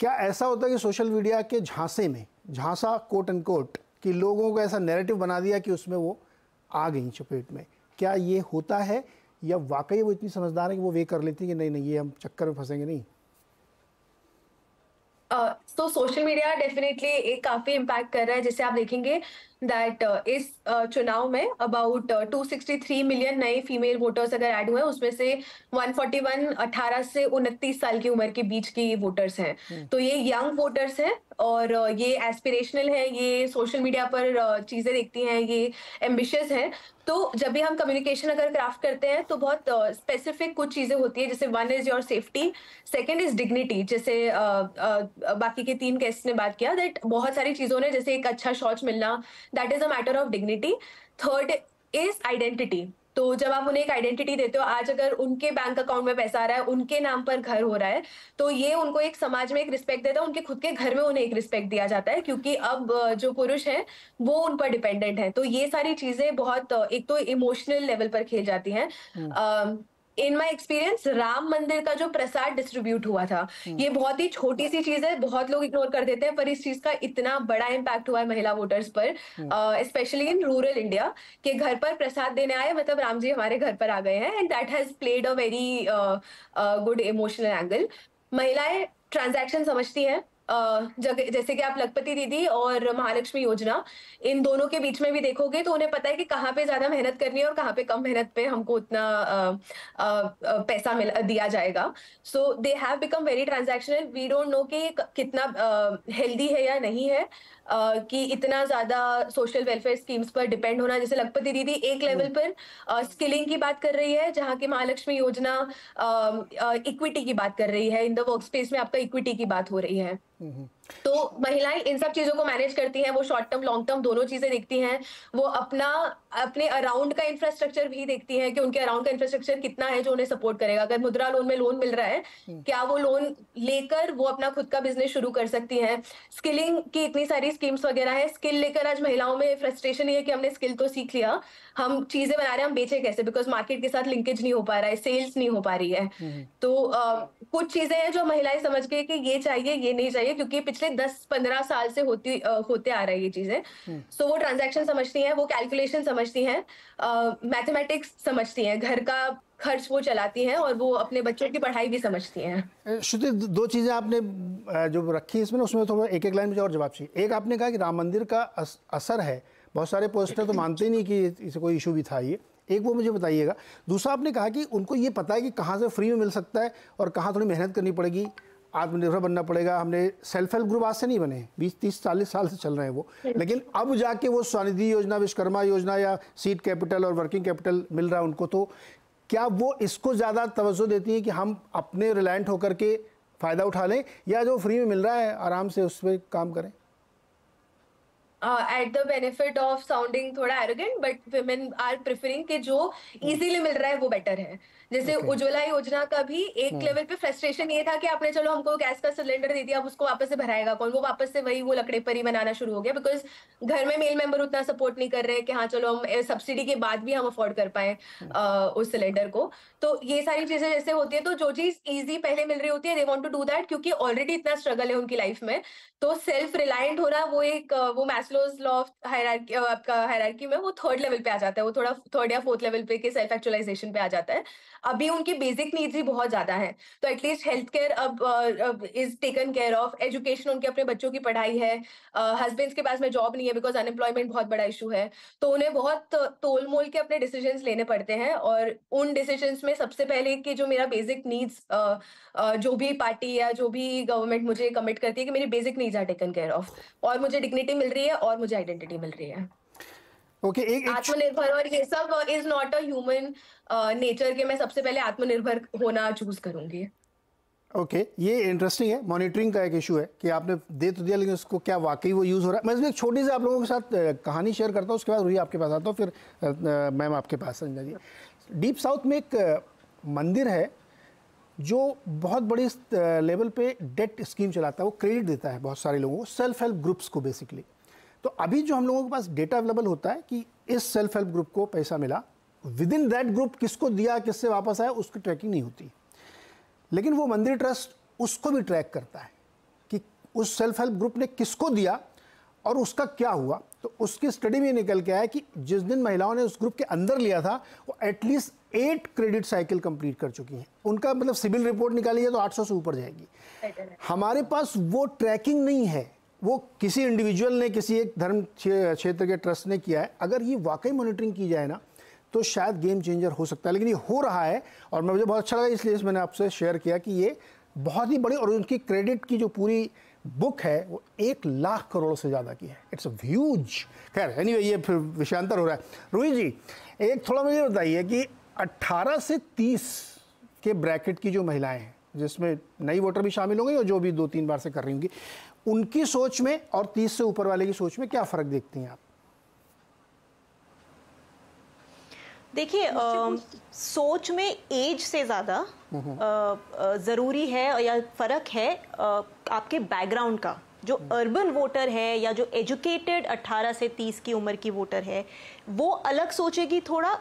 क्या ऐसा होता है कि सोशल मीडिया के झांसे में, झांसा कोट एंड कोट, कि लोगों को ऐसा नैरेटिव बना दिया कि उसमें वो आ गई चपेट में? क्या ये होता है या वाकई वो इतनी समझदार है कि वो वे कर लेती है कि नहीं नहीं, ये हम चक्कर में फंसेंगे नहीं? तो सोशल मीडिया डेफिनेटली एक काफी इम्पैक्ट कर रहा है। जैसे आप देखेंगे दैट इस चुनाव में अबाउट 263 मिलियन नए फीमेल वोटर्स अगर ऐड हुए, उसमें से 141 18 से 29 साल की उम्र के बीच की वोटर्स हैं। तो ये यंग वोटर्स हैं और ये एस्पिरेशनल है, ये सोशल मीडिया पर चीजें देखती हैं, ये एम्बिशियस हैं। तो जब भी हम कम्युनिकेशन अगर क्राफ्ट करते हैं तो बहुत स्पेसिफिक कुछ चीजें होती है, जैसे one is your safety, second is dignity, जैसे बाकी के 3 गेस्ट ने बात किया दैट बहुत सारी चीजों ने, जैसे एक अच्छा शौच मिलना, that is a matter of dignity. Third is identity. तो जब आप उन्हें एक आइडेंटिटी देते हो, आज अगर उनके बैंक अकाउंट में पैसा आ रहा है, उनके नाम पर घर हो रहा है, तो ये उनको एक समाज में एक रिस्पेक्ट देता है, उनके खुद के घर में उन्हें एक रिस्पेक्ट दिया जाता है, क्योंकि अब जो पुरुष हैं वो उन पर डिपेंडेंट है। तो ये सारी चीजें बहुत एक तो इमोशनल लेवल पर खेल जाती हैं। इन माई एक्सपीरियंस, राम मंदिर का जो प्रसाद डिस्ट्रीब्यूट हुआ था, ये बहुत ही छोटी सी चीज है, बहुत लोग इग्नोर कर देते हैं, पर इस चीज का इतना बड़ा इम्पैक्ट हुआ है महिला वोटर्स पर, स्पेशली इन रूरल इंडिया, के घर पर प्रसाद देने आए, मतलब राम जी हमारे घर पर आ गए हैं, and that has played a very good emotional angle. महिलाएं ट्रांजैक्शन समझती हैं, जैसे कि आप लखपति दीदी और महालक्ष्मी योजना, इन दोनों के बीच में भी देखोगे तो उन्हें पता है कि कहाँ पे ज्यादा मेहनत करनी है और कहाँ पे कम मेहनत पे हमको उतना पैसा दिया जाएगा। So they have become very transactional. We don't know कि कितना हेल्दी है या नहीं है कि इतना ज्यादा सोशल वेलफेयर स्कीम्स पर डिपेंड होना। जैसे लखपति दीदी एक लेवल पर स्किलिंग की बात कर रही है, जहाँ की महालक्ष्मी योजना इक्विटी की बात कर रही है, इन द वर्क स्पेस में आपका इक्विटी की बात हो रही है। तो महिलाएं इन सब चीजों को मैनेज करती हैं, वो शॉर्ट टर्म लॉन्ग टर्म दोनों चीजें देखती हैं, वो अपने अराउंड का इंफ्रास्ट्रक्चर भी देखती हैं कि उनके अराउंड का इंफ्रास्ट्रक्चर कितना है जो उन्हें सपोर्ट करेगा। अगर मुद्रा लोन में लोन मिल रहा है, क्या वो लोन लेकर वो अपना खुद का बिजनेस शुरू कर सकती हैं। स्किलिंग की इतनी सारी स्कीम्स वगैरह है। स्किल लेकर आज महिलाओं में फ्रस्ट्रेशन ये है कि हमने स्किल तो सीख लिया, हम चीजें बना रहे हैं, हम बेचे कैसे, बिकॉज मार्केट के साथ लिंकेज नहीं हो पा रहा है, सेल्स नहीं हो पा रही है। तो कुछ चीजें हैं जो महिलाएं समझ गई कि ये चाहिए ये नहीं चाहिए, क्योंकि पिछले 10-15 साल से होते आ रहा है ये चीजें। सो वो ट्रांजैक्शन समझती हैं, वो कैलकुलेशन समझती हैं, मैथमेटिक्स समझती हैं, घर का खर्च वो चलाती हैं, और वो अपने बच्चों की पढ़ाई भी समझती हैं। श्रुति, दो चीज़ें आपने जो रखी इसमें, उसमें थोड़ा एक एक लाइन में और जवाब चाहिए। एक आपने कहा कि राम मंदिर का असर है, बहुत सारे पोस्टर तो मानते ही नहीं कि इसे कोई इशू भी था, ये एक वो मुझे बताइएगा। दूसरा आपने कहा कि उनको ये पता है कि कहाँ से फ्री में मिल सकता है और कहाँ थोड़ी मेहनत करनी पड़ेगी, आत्मनिर्भर बनना पड़ेगा। हमने सेल्फ हेल्प ग्रुप आज से नहीं बने, 20-30-40 साल से चल रहे हैं वो, लेकिन अब जाके वो स्वनिधि योजना, विश्वकर्मा योजना या सीड कैपिटल और वर्किंग कैपिटल मिल रहा है उनको, तो क्या वो इसको ज़्यादा तवज्जो देती है कि हम अपने रिलायंट होकर के फ़ायदा उठा लें, या जो फ्री में मिल रहा है आराम से उस पर काम करें? At the benefit of sounding थोड़ा arrogant, but women are preferring कि जो इजीली मिल रहा है वो बेटर है। जैसे उज्ज्वला योजना का भी एक लेवल पे फ्रस्ट्रेशन ये था कि आपने चलो हमको गैस का सिलेंडर दे दिया, अब उसको वापस से भराएगा कौन, वो वापस से वही वो लकड़े पर ही बनाना शुरू हो गया, बिकॉज घर में मेल मेंबर उतना सपोर्ट नहीं कर रहे कि हाँ चलो हम सब्सिडी के बाद भी हम अफोर्ड कर पाए उस सिलेंडर को। तो ये सारी चीजें जैसे होती है, तो जो चीज इजी पहले मिल रही होती है, they want to do that, क्योंकि ऑलरेडी इतना स्ट्रगल है उनकी लाइफ में। तो सेल्फ रिलायंट होना वो मैस्लोज लॉ ऑफ हायरार्की, आपका हायरार्की में वो थर्ड लेवल पे आ जाता है, वो थोड़ा थर्ड या फोर्थ लेवल पे के सेल्फ एक्चुअलाइजेशन पे आ जाता है। अभी उनकी बेसिक नीड्स ही बहुत ज्यादा है, तो एटलीस्ट हेल्थ केयर अब is taken care of, education उनके अपने बच्चों की पढ़ाई है, हस्बैंड्स के पास में जॉब नहीं है बिकॉज अनएम्प्लॉयमेंट बहुत बड़ा इशू है, तो उन्हें बहुत तोल मोल के अपने डिसीजंस लेने पड़ते हैं। और उन डिसीजंस में सबसे पहले कि जो मेरा बेसिक नीड्स, जो भी पार्टी या जो भी गवर्नमेंट मुझे कमिट करती है कि मेरी basic needs are taken care of, और मुझे डिग्निटी मिल रही है और मुझे आइडेंटिटी मिल रही है। ओके, एक आत्मनिर्भर, और ये सब is not a human nature के मैं सबसे पहले आत्मनिर्भर होना चूज करूंगी। ओके, ये इंटरेस्टिंग है। मॉनिटरिंग का एक इशू है कि आपने दे तो दिया, लेकिन उसको क्या वाकई वो यूज़ हो रहा है। मैं इसमें एक छोटी सी आप लोगों के साथ कहानी शेयर करता हूँ, उसके बाद रूही आपके पास आता हूँ, फिर मैम आपके पास। संजना जी, डीप साउथ में एक मंदिर है जो बहुत बड़ी लेवल पे डेट स्कीम चलाता है, वो क्रेडिट देता है बहुत सारे लोगों को, सेल्फ हेल्प ग्रुप्स को बेसिकली। तो अभी जो हम लोगों के पास डेटा अवेलेबल होता है कि इस सेल्फ हेल्प ग्रुप को पैसा मिला, विद इन दैट ग्रुप किसको दिया, किससे वापस आया, उसकी ट्रैकिंग नहीं होती। लेकिन वो मंदिर ट्रस्ट उसको भी ट्रैक करता है कि उस सेल्फ हेल्प ग्रुप ने किसको दिया और उसका क्या हुआ। तो उसकी स्टडी में निकल के आया कि जिस दिन महिलाओं ने उस ग्रुप के अंदर लिया था, वो एटलीस्ट 8 क्रेडिट साइकिल कंप्लीट कर चुकी हैं। उनका मतलब सिबिल रिपोर्ट निकाली है तो 800 से ऊपर जाएगी। हमारे पास वो ट्रैकिंग नहीं है, वो किसी इंडिविजुअल ने, किसी एक धर्म क्षेत्र के ट्रस्ट ने किया है। अगर ये वाकई मॉनिटरिंग की जाए ना, तो शायद गेम चेंजर हो सकता है। लेकिन ये हो रहा है और मुझे बहुत अच्छा लगा, इसलिए मैंने आपसे शेयर किया कि ये बहुत ही बड़ी, और उनकी क्रेडिट की जो पूरी बुक है वो 1 लाख करोड़ से ज़्यादा की है। It's a huge. खैर एनीवे, ये फिर विषयांतर हो रहा है। रूही जी, एक थोड़ा मुझे बताइए कि 18 से 30 के ब्रैकेट की जो महिलाएं हैं, जिसमें नई वोटर भी शामिल होंगी और जो भी 2-3 बार से कर रही होंगी, उनकी सोच में और 30 से ऊपर वाले की सोच में क्या फ़र्क देखती हैं आप? देखिए, सोच में एज से ज़्यादा ज़रूरी है या फ़र्क है आपके बैकग्राउंड का। जो अर्बन वोटर है या जो एजुकेटेड 18 से 30 की उम्र की वोटर है, वो अलग सोचेगी थोड़ा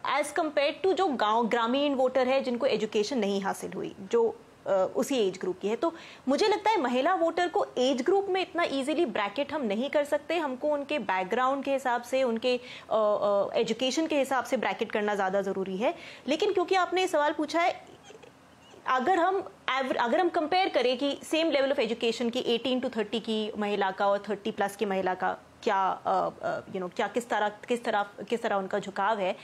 एज कम्पेयर टू जो गांव ग्रामीण वोटर है जिनको एजुकेशन नहीं हासिल हुई, जो उसी एज ग्रुप की है। तो मुझे लगता है महिला वोटर को एज ग्रुप में इतना इजीली ब्रैकेट हम नहीं कर सकते। हमको उनके बैकग्राउंड के हिसाब से, उनके एजुकेशन के हिसाब से ब्रैकेट करना ज़्यादा ज़रूरी है। लेकिन क्योंकि आपने ये सवाल पूछा है, अगर हम कंपेयर करें कि सेम लेवल ऑफ एजुकेशन की 18 to 30 की महिला का और 30 प्लस की महिला का क्या किस तरह उनका झुकाव है,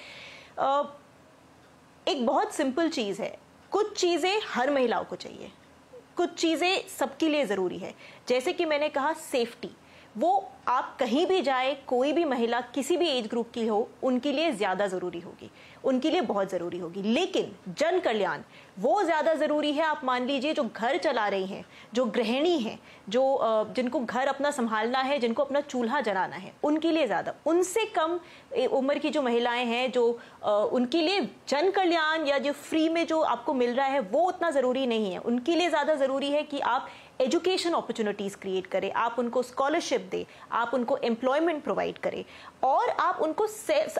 एक बहुत सिंपल चीज़ है। कुछ चीज़ें हर महिलाओं को चाहिए, कुछ चीज़ें सबके लिए ज़रूरी है। जैसे कि मैंने कहा, सेफ्टी। वो आप कहीं भी जाए, कोई भी महिला किसी भी एज ग्रुप की हो, उनके लिए ज़्यादा ज़रूरी होगी, उनके लिए बहुत ज़रूरी होगी। लेकिन जन कल्याण वो ज़्यादा ज़रूरी है। आप मान लीजिए जो घर चला रही हैं, जो गृहिणी हैं, जो जिनको घर अपना संभालना है, जिनको अपना चूल्हा जलाना है, उनके लिए ज़्यादा। उनसे कम उम्र की जो महिलाएं हैं, जो उनके लिए जन कल्याण या जो फ्री में जो आपको मिल रहा है वो उतना ज़रूरी नहीं है। उनके लिए ज़्यादा ज़रूरी है कि आप एजुकेशन अपॉर्चुनिटीज़ क्रिएट करें, आप उनको स्कॉलरशिप दें, आप उनको एम्प्लॉयमेंट प्रोवाइड करें और आप उनको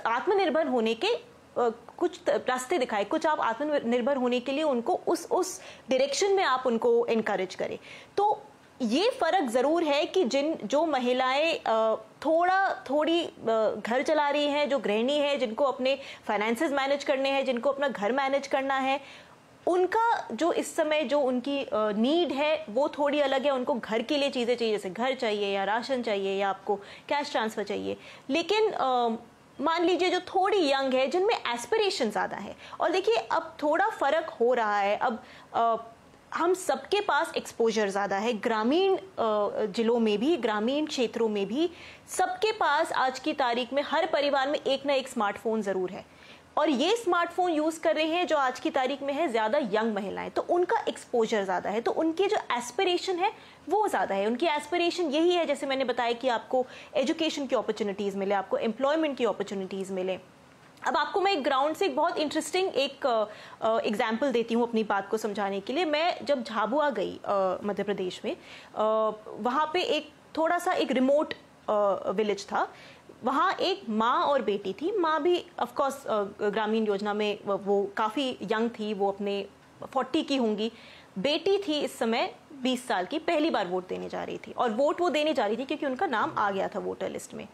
आत्मनिर्भर होने के कुछ रास्ते दिखाए, कुछ आप आत्मनिर्भर होने के लिए उनको उस डायरेक्शन में आप उनको एनकरेज करें। तो ये फर्क जरूर है कि जो महिलाएं थोड़ी घर चला रही हैं, जो गृहिणी है, जिनको अपने फाइनेंसेस मैनेज करने हैं, जिनको अपना घर मैनेज करना है, उनका जो इस समय जो उनकी नीड है वो थोड़ी अलग है। उनको घर के लिए चीज़ें चाहिए, जैसे घर चाहिए या राशन चाहिए या आपको कैश ट्रांसफर चाहिए। लेकिन मान लीजिए जो थोड़ी यंग है, जिनमें एस्पिरेशन ज़्यादा है, और देखिए अब थोड़ा फर्क हो रहा है। अब हम सबके पास एक्सपोजर ज़्यादा है, ग्रामीण जिलों में भी, ग्रामीण क्षेत्रों में भी सबके पास आज की तारीख में हर परिवार में एक ना एक स्मार्टफोन ज़रूर है। और ये स्मार्टफोन यूज़ कर रहे हैं जो आज की तारीख में है ज़्यादा यंग महिलाएं, तो उनका एक्सपोजर ज़्यादा है, तो उनके जो एस्पिरेशन है वो ज़्यादा है। उनकी एस्पिरेशन यही है, जैसे मैंने बताया, कि आपको एजुकेशन की अपॉर्चुनिटीज़ मिले, आपको एम्प्लॉयमेंट की अपॉर्चुनिटीज़ मिले। अब आपको मैं एक ग्राउंड से एक बहुत इंटरेस्टिंग एक एग्जाम्पल देती हूँ अपनी बात को समझाने के लिए। मैं जब झाबुआ गई मध्य प्रदेश में, वहाँ पे एक थोड़ा सा एक रिमोट विलेज था। वहाँ एक माँ और बेटी थी। माँ भी ऑफ कोर्स ग्रामीण योजना में वो काफ़ी यंग थी, वो अपने 40 की होंगी। बेटी थी इस समय 20 साल की, पहली बार वोट देने जा रही थी, और वोट वो देने जा रही थी क्योंकि उनका नाम आ गया था वोटर लिस्ट में।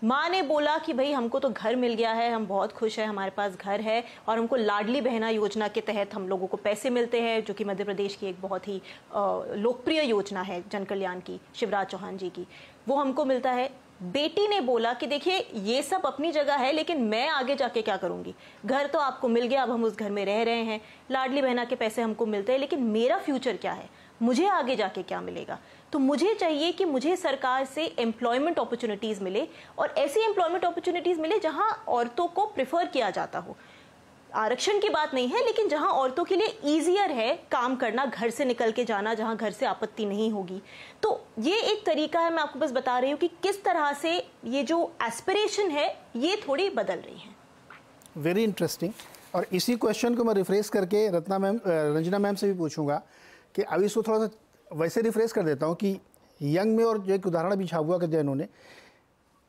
माँ ने बोला कि भाई हमको तो घर मिल गया है, हम बहुत खुश हैं, हमारे पास घर है, और हमको लाडली बहना योजना के तहत हम लोगों को पैसे मिलते हैं, जो कि मध्य प्रदेश की एक बहुत ही लोकप्रिय योजना है जन कल्याण की, शिवराज चौहान जी की, वो हमको मिलता है। बेटी ने बोला कि देखिए ये सब अपनी जगह है, लेकिन मैं आगे जाके क्या करूंगी? घर तो आपको मिल गया, अब हम उस घर में रह रहे हैं, लाडली बहना के पैसे हमको मिलते हैं, लेकिन मेरा फ्यूचर क्या है? मुझे आगे जाके क्या मिलेगा? तो मुझे चाहिए कि मुझे सरकार से एम्प्लॉयमेंट अपॉर्चुनिटीज़ मिले, और ऐसी एम्प्लॉयमेंट अपॉर्चुनिटीज़ मिले जहां औरतों को प्रिफर किया जाता हो। आरक्षण की बात नहीं है, लेकिन जहां औरतों के लिए ईजियर है काम करना, घर से निकल के जाना, जहां घर से आपत्ति नहीं होगी। तो ये एक तरीका है, मैं आपको बस बता रही हूँ कि किस तरह से ये जो एस्पिरेशन है ये थोड़ी बदल रही है। Very interesting. और इसी क्वेश्चन को मैं रिफ्रेश करके रंजना मैम से भी पूछूंगा कि अभी इसको थोड़ा सा वैसे रिफ्रेश कर देता हूँ कि यंग में, और जो एक उदाहरण अभी झाबुआ का दिया इन्होंने,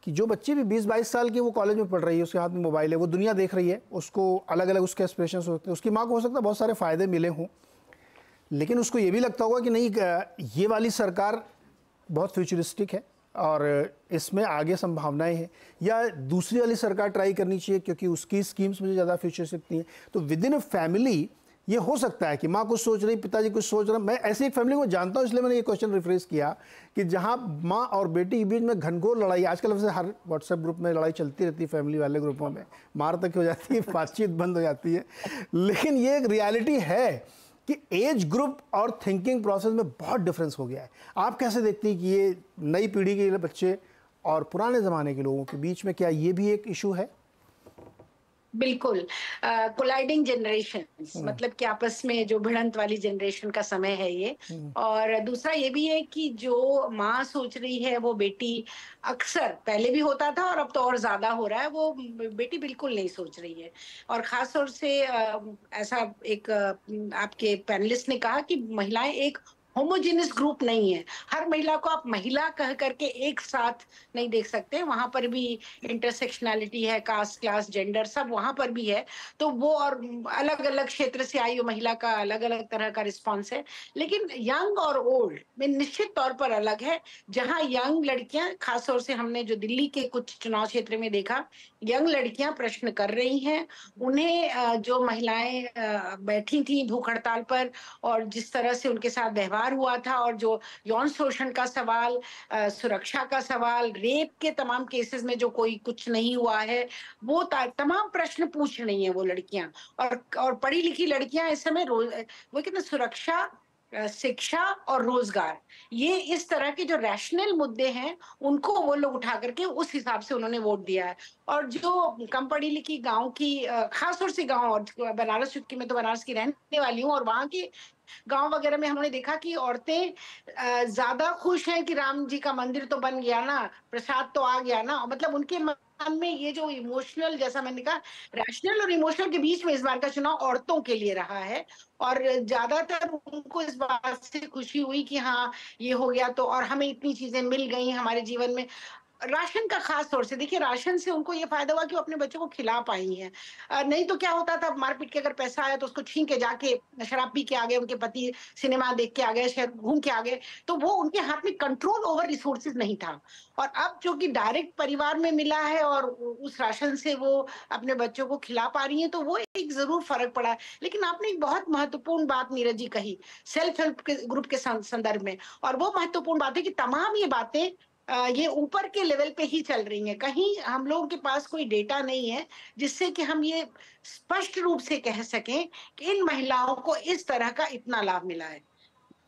कि जो बच्ची भी 20-22 साल की, वो कॉलेज में पढ़ रही है, उसके हाथ में मोबाइल है, वो दुनिया देख रही है, उसको अलग अलग उसके एस्पिरेशन हो सकते हैं। उसकी माँ को हो सकता है बहुत सारे फ़ायदे मिले हों, लेकिन उसको ये भी लगता होगा कि नहीं, ये वाली सरकार बहुत फ्यूचरिस्टिक है और इसमें आगे संभावनाएं हैं, या दूसरी वाली सरकार ट्राई करनी चाहिए क्योंकि उसकी स्कीम्स मुझे ज़्यादा फ्यूचरिस्टिक नहीं है। तो विद इन अ फैमिली ये हो सकता है कि माँ कुछ सोच रही, पिताजी कुछ सोच रहे। मैं ऐसी एक फैमिली को जानता हूँ, इसलिए मैंने ये क्वेश्चन रिफ्रेश किया कि जहाँ माँ और बेटी के बीच में घनघोर लड़ाई, आजकल वैसे हर व्हाट्सएप ग्रुप में लड़ाई चलती रहती है, फैमिली वाले ग्रुपों में मार तक हो जाती है, बातचीत बंद हो जाती है। लेकिन ये एक रियलिटी है कि एज ग्रुप और थिंकिंग प्रोसेस में बहुत डिफरेंस हो गया है। आप कैसे देखती हैं कि ये नई पीढ़ी के बच्चे और पुराने ज़माने के लोगों के बीच में क्या ये भी एक इशू है? बिल्कुल, कोलाइडिंग जनरेशंस, मतलब कि आपस में जो भिड़ंत वाली जनरेशन का समय है ये। और दूसरा ये भी है कि जो माँ सोच रही है वो बेटी, अक्सर पहले भी होता था और अब तो और ज्यादा हो रहा है, वो बेटी बिल्कुल नहीं सोच रही है। और खास तौर से ऐसा एक आपके पैनलिस्ट ने कहा कि महिलाएं एक होमोजेनियस ग्रुप नहीं है। हर महिला को आप महिला कह करके एक साथ नहीं देख सकते, वहां पर भी इंटरसेक्शनैलिटी है, कास्ट, क्लास, जेंडर सब वहां पर भी है। तो वो और अलग अलग क्षेत्र से आई हुई महिला का अलग अलग तरह का रिस्पॉन्स है। लेकिन यंग और ओल्ड में निश्चित तौर पर अलग है। जहां यंग लड़कियां, खासतौर से हमने जो दिल्ली के कुछ चुनाव क्षेत्र में देखा, यंग लड़कियां प्रश्न कर रही हैं। उन्हें जो महिलाएं बैठी थी भूख हड़ताल पर और जिस तरह से उनके साथ व्यवहार हुआ था, और जो यौन शोषण का सवाल, सुरक्षा का सवाल, रेप के तमाम केसेस में जो कोई कुछ नहीं हुआ है, वो तमाम प्रश्न पूछ रही हैं वो लड़कियां। और पढ़ी लिखी लड़कियां इस समय वो कहते सुरक्षा शिक्षा और रोजगार, ये इस तरह के जो रैशनल मुद्दे हैं उनको वो लोग उठा करके उस हिसाब से उन्होंने वोट दिया है। और जो कम पढ़ी लिखी गांव की खास तौर से गांव, और बनारस चूंकि मैं तो बनारस की रहने वाली हूँ, और वहां के गांव वगैरह में हमने देखा कि औरतें ज्यादा खुश हैं कि राम जी का मंदिर तो बन गया ना, प्रसाद तो आ गया ना, मतलब उनके मन में ये जो इमोशनल, जैसा मैंने कहा, रैशनल और इमोशनल के बीच में इस बार का चुनाव औरतों के लिए रहा है। और ज्यादातर उनको इस बात से खुशी हुई कि हाँ ये हो गया तो, और हमें इतनी चीजें मिल गई हमारे जीवन में। राशन का खास तौर से देखिए, राशन से उनको ये फायदा हुआ कि वो अपने बच्चों को खिला पाई हैं। नहीं तो क्या होता था, मारपीट के अगर पैसा आया तो उसको छीन के जाके शराब पी के आ गए, उनके पति सिनेमा देख के आ गए, शहर घूम के आ गए, तो वो उनके हाथ में कंट्रोल ओवर रिसोर्सेज नहीं था। और अब जो कि डायरेक्ट परिवार में मिला है और उस राशन से वो अपने बच्चों को खिला पा रही हैं, तो वो एक जरूर फर्क पड़ा है। लेकिन आपने एक बहुत महत्वपूर्ण बात नीरज जी कही सेल्फ हेल्प के ग्रुप के संदर्भ में, और वो महत्वपूर्ण बात है कि तमाम ये बातें ये ऊपर के लेवल पे ही चल रही हैं। कहीं हम लोगों के पास कोई डेटा नहीं है जिससे कि हम ये स्पष्ट रूप से कह सकें कि इन महिलाओं को इस तरह का इतना लाभ मिला है।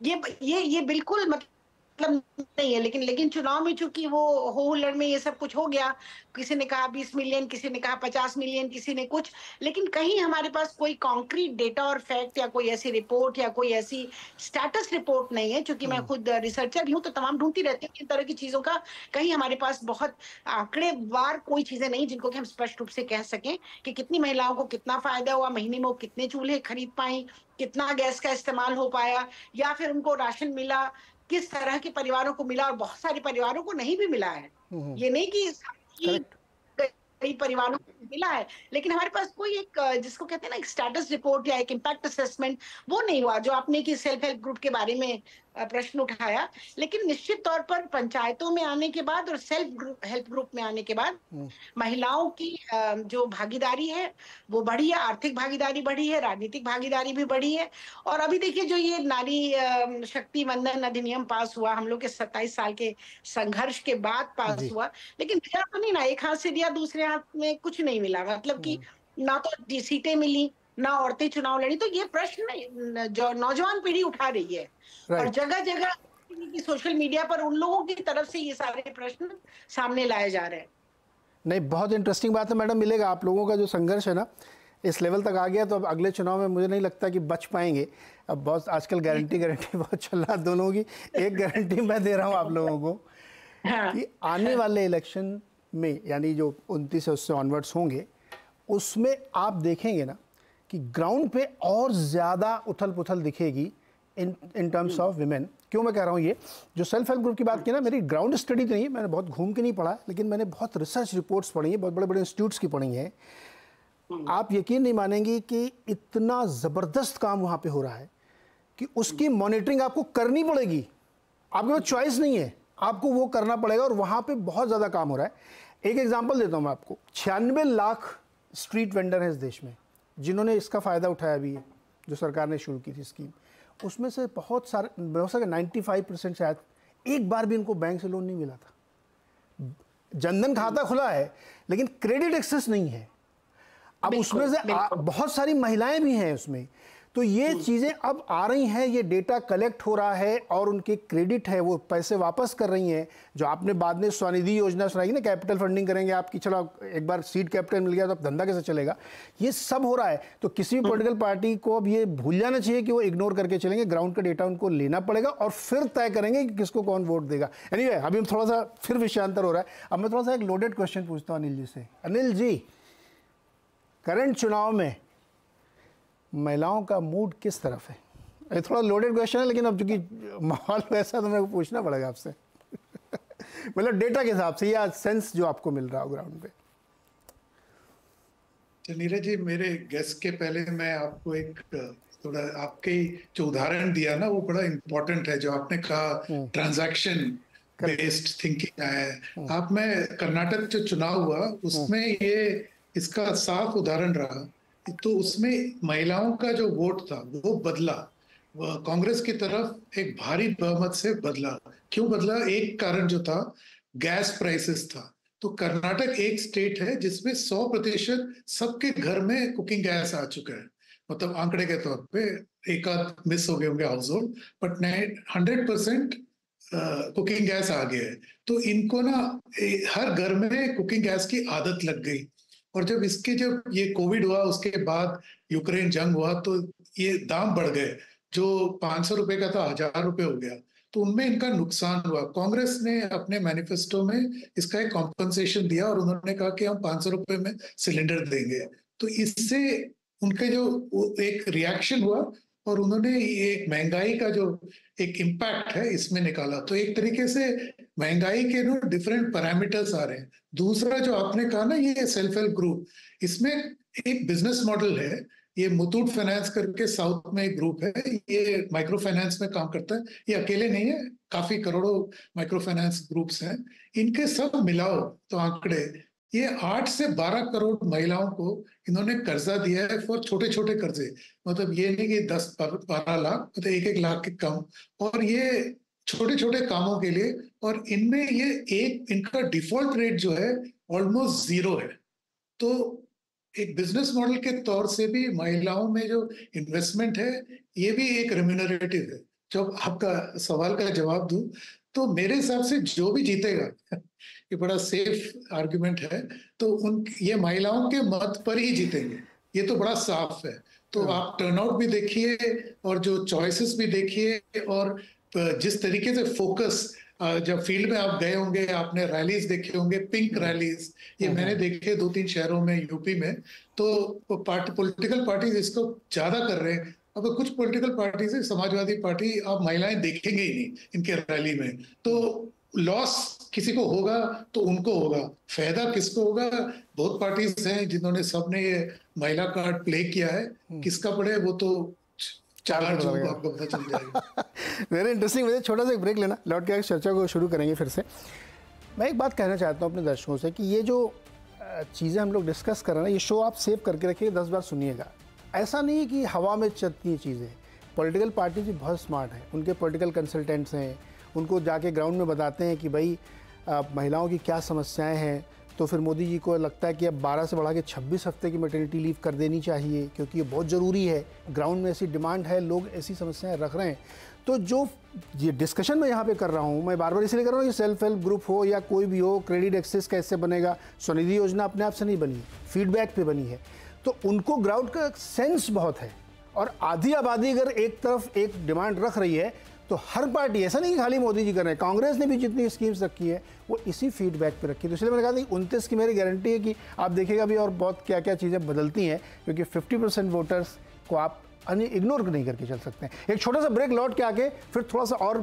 ये बिल्कुल मतलब नहीं है। लेकिन लेकिन चुनाव में चूंकि वो हो हुल्लड़ में ये सब कुछ हो गया, किसी ने कहा 20 मिलियन, किसी ने कहा 50 मिलियन, किसी ने कुछ, लेकिन कहीं हमारे पास कोई कॉन्क्रीट डेटा और फैक्ट या कोई ऐसी रिपोर्ट या कोई ऐसी स्टेटस रिपोर्ट नहीं है। क्योंकि मैं खुद रिसर्चर भी हूँ तो तमाम ढूंढती रहती हूँ इन तरह की चीजों का। कहीं हमारे पास बहुत आंकड़ेवार कोई चीजें नहीं जिनको कि हम स्पष्ट रूप से कह सकें कि कितनी महिलाओं को कितना फायदा हुआ, महीने में वो कितने चूल्हे खरीद पाई, कितना गैस का इस्तेमाल हो पाया, या फिर उनको राशन मिला, किस तरह के परिवारों को मिला। और बहुत सारे परिवारों को नहीं भी मिला है, ये नहीं कि कई परिवारों को मिला है, लेकिन हमारे पास कोई एक जिसको कहते हैं ना एक स्टेटस रिपोर्ट या एक इम्पैक्ट असेसमेंट, वो नहीं हुआ। जो आपने कि सेल्फ हेल्प ग्रुप के बारे में प्रश्न उठाया, लेकिन निश्चित तौर पर पंचायतों में आने के बाद और सेल्फ हेल्प ग्रुप में आने के बाद महिलाओं की जो भागीदारी है वो बढ़ी है, आर्थिक भागीदारी बढ़ी है, राजनीतिक भागीदारी भी बढ़ी है। और अभी देखिए जो ये नारी शक्ति वंदन अधिनियम पास हुआ, हम लोग के 27 साल के संघर्ष के बाद पास हुआ, लेकिन दिया तो नहीं ना, एक हाथ से दिया दूसरे हाथ में कुछ नहीं मिला। मतलब कि ना तो सीटें मिली, ना औरतें चुनाव लड़ी। तो ये प्रश्न जो नौजवान पीढ़ी उठा रही है, और जगह जगह सोशल मीडिया पर उन लोगों की तरफ से ये सारे प्रश्न सामने लाए जा रहे हैं। नहीं, बहुत इंटरेस्टिंग बात है मैडम। मिलेगा आप लोगों का जो संघर्ष है ना इस लेवल तक आ गया, तो अब अगले चुनाव में मुझे नहीं लगता कि बच पाएंगे। अब बहुत आजकल गारंटी बहुत चल रहा है दोनों की। एक गारंटी मैं दे रहा हूँ आप लोगों को कि आने वाले इलेक्शन में, यानी जो 29 से उससे ऑनवर्ड्स होंगे, उसमें आप देखेंगे ना कि ग्राउंड पे और ज़्यादा उथल पुथल दिखेगी इन टर्म्स ऑफ विमेन। क्यों मैं कह रहा हूँ ये, जो सेल्फ हेल्प ग्रुप की बात की ना, मेरी ग्राउंड स्टडी तो नहीं है, मैंने बहुत घूम के नहीं पढ़ा, लेकिन मैंने बहुत रिसर्च रिपोर्ट्स पढ़ी हैं, बहुत बड़े बड़े इंस्टीट्यूट्स की पढ़ी हैं। आप यकीन नहीं मानेंगी कि इतना ज़बरदस्त काम वहाँ पे हो रहा है कि उसकी मॉनिटरिंग आपको करनी पड़ेगी। आपके पास चॉइस नहीं है, आपको वो करना पड़ेगा, और वहाँ पे बहुत ज़्यादा काम हो रहा है। एक एग्जांपल देता हूँ मैं आपको। 96 लाख स्ट्रीट वेंडर हैं इस देश में जिन्होंने इसका फ़ायदा उठाया भी है, जो सरकार ने शुरू की थी स्कीम। उसमें से बहुत सारे, हो सके 95% शायद एक बार भी उनको बैंक से लोन नहीं मिला था। जनधन खाता खुला है लेकिन क्रेडिट एक्सेस नहीं है। अब उसमें से बहुत सारी महिलाएं भी हैं उसमें। तो ये चीज़ें अब आ रही हैं, ये डेटा कलेक्ट हो रहा है, और उनके क्रेडिट है वो पैसे वापस कर रही हैं। जो आपने बाद में स्वनिधि योजना सुनाई ना, कैपिटल फंडिंग करेंगे आपकी, चलो एक बार सीड कैपिटल मिल गया तो अब धंधा कैसे चलेगा, ये सब हो रहा है। तो किसी भी पॉलिटिकल पार्टी को अब ये भूल जाना चाहिए कि वो इग्नोर करके चलेंगे। ग्राउंड का डेटा उनको लेना पड़ेगा और फिर तय करेंगे कि किसको कौन वोट देगा। एनीवे, अभी थोड़ा सा फिर विषयांतर हो रहा है। अब मैं थोड़ा सा एक लोडेड क्वेश्चन पूछता हूँ अनिल जी से। अनिल जी, करंट चुनाव में महिलाओं का मूड किस तरफ है? ये थोड़ा लोडेड क्वेश्चन है, लेकिन अब चूंकि माहौल वैसा तो मेरे को पूछना पड़ेगा आपसे। मतलब डेटा के हिसाब से या सेंस जो आपको मिल रहा हो ग्राउंड पे। तो नीरज जी, मेरे गेस्ट के पहले मैं आपको एक थोड़ा आपके जो उदाहरण दिया ना वो बड़ा इम्पोर्टेंट है। जो आपने कहा ट्रांजैक्शन बेस्ड थिंकिंग है। आप में कर्नाटक जो चुनाव हुआ उसमें ये इसका साफ उदाहरण रहा। तो उसमें महिलाओं का जो वोट था वो बदला, कांग्रेस की तरफ एक भारी बहुमत से बदला। क्यों बदला? एक कारण जो था गैस प्राइसेस था। तो कर्नाटक एक स्टेट है जिसमें 100% सबके घर में कुकिंग गैस आ चुका है। मतलब आंकड़े के तौर पे एक आध मिस हो गए होंगे household, but 100% cooking gas आ गया है। तो इनको ना हर घर में कुकिंग गैस की आदत लग गई। और जब ये कोविड हुआ, उसके बाद यूक्रेन जंग हुआ, तो ये दाम बढ़ गए, जो 500 रुपए का था 1000 रुपए हो गया। तो उनमें इनका नुकसान हुआ। कांग्रेस ने अपने मैनिफेस्टो में इसका एक कॉम्पनसेशन दिया और उन्होंने कहा कि हम 500 रुपए में सिलेंडर देंगे। तो इससे उनके जो एक रिएक्शन हुआ और उन्होंने एक महंगाई का जो एक इम्पैक्ट है इसमें निकाला। तो एक तरीके से महंगाई के डिफरेंट पैरामीटर्स आ रहे हैं। दूसरा जो आपने कहा ना, ये सेल्फ हेल्प ग्रुप, इसमें एक बिजनेस मॉडल है। ये मुथूट फाइनेंस करके साउथ में एक ग्रुप है, ये माइक्रो फाइनेंस में काम करता है। ये अकेले नहीं है, काफी करोड़ों माइक्रो फाइनेंस ग्रुप्स हैं। इनके सब मिलाओ तो आंकड़े, ये 8 से 12 करोड़ महिलाओं को इन्होंने कर्जा दिया है फॉर छोटे छोटे कर्जे। मतलब ये नहीं कि 10-12 लाख, मतलब 1-1 लाख के कम, और ये छोटे छोटे कामों के लिए। और इनमें इनका डिफॉल्ट रेट जो है ऑलमोस्ट 0 है। तो एक बिजनेस मॉडल के तौर से भी महिलाओं में जो इन्वेस्टमेंट है, ये भी एक रेम्यूनरेटिव है। जब आपका सवाल का जवाब दूं तो मेरे हिसाब से जो भी जीतेगा, ये बड़ा सेफ आर्गुमेंट है, तो ये महिलाओं के मत पर ही जीतेंगे, ये तो बड़ा साफ है। तो आप टर्नआउट भी देखिए और जो चॉइसेस भी देखिए, और जिस तरीके से फोकस, जब फील्ड में आप गए होंगे, आपने रैलीज देखे होंगे, पिंक रैलीज, ये मैंने देखे 2-3 शहरों में यूपी में। तो पॉलिटिकल पार्टीज इसको ज्यादा कर रहे हैं। अब कुछ पॉलिटिकल पार्टी से, समाजवादी पार्टी, आप महिलाएं देखेंगे ही नहीं इनके रैली में। तो लॉस किसी को होगा तो उनको होगा, फायदा किसको होगा? बहुत पार्टीज हैं जिन्होंने सबने ये महिला कार्ड प्ले किया है, किसका पड़े वो तो आपको पता चल जाएगा। Very interesting. मुझे छोटा सा एक ब्रेक लेना, लौट के चर्चा को शुरू करेंगे फिर से। मैं एक बात कहना चाहता हूँ अपने दर्शकों से कि ये जो चीज़ें हम लोग डिस्कस कर रहे हैं, ये शो आप सेव करके रखिए, 10 बार सुनिएगा। ऐसा नहीं है कि हवा में चलती हैं चीज़ें। पॉलिटिकल पार्टी भी बहुत स्मार्ट हैं, उनके पॉलिटिकल कंसल्टेंट्स हैं, उनको जाके ग्राउंड में बताते हैं कि भाई महिलाओं की क्या समस्याएं हैं। तो फिर मोदी जी को लगता है कि अब 12 से बढ़ा के 26 हफ्ते की मैटरनिटी लीव कर देनी चाहिए, क्योंकि ये बहुत ज़रूरी है। ग्राउंड में ऐसी डिमांड है, लोग ऐसी समस्याएं रख रहे हैं। तो जो ये डिस्कशन मैं यहाँ पे कर रहा हूँ, मैं बार बार इसलिए कर रहा हूँ, ये सेल्फ हेल्प ग्रुप हो या कोई भी हो, क्रेडिट एक्सेस कैसे बनेगा, स्वनिधि योजना अपने आप से नहीं बनी, फीडबैक पे बनी है। तो उनको ग्राउंड का सेंस बहुत है। और आधी आबादी अगर एक तरफ एक डिमांड रख रही है, तो हर पार्टी, ऐसा नहीं कि खाली मोदी जी कर रहे हैं, कांग्रेस ने भी जितनी स्कीम्स रखी है वो इसी फीडबैक पे रखी है। तो इसलिए मैंने कहा था 29 की मेरी गारंटी है कि आप देखेगा भी और बहुत क्या क्या चीज़ें बदलती हैं, क्योंकि 50% वोटर्स को आप इग्नोर नहीं करके चल सकते हैं। एक छोटा सा ब्रेक, लौट के आके फिर थोड़ा सा और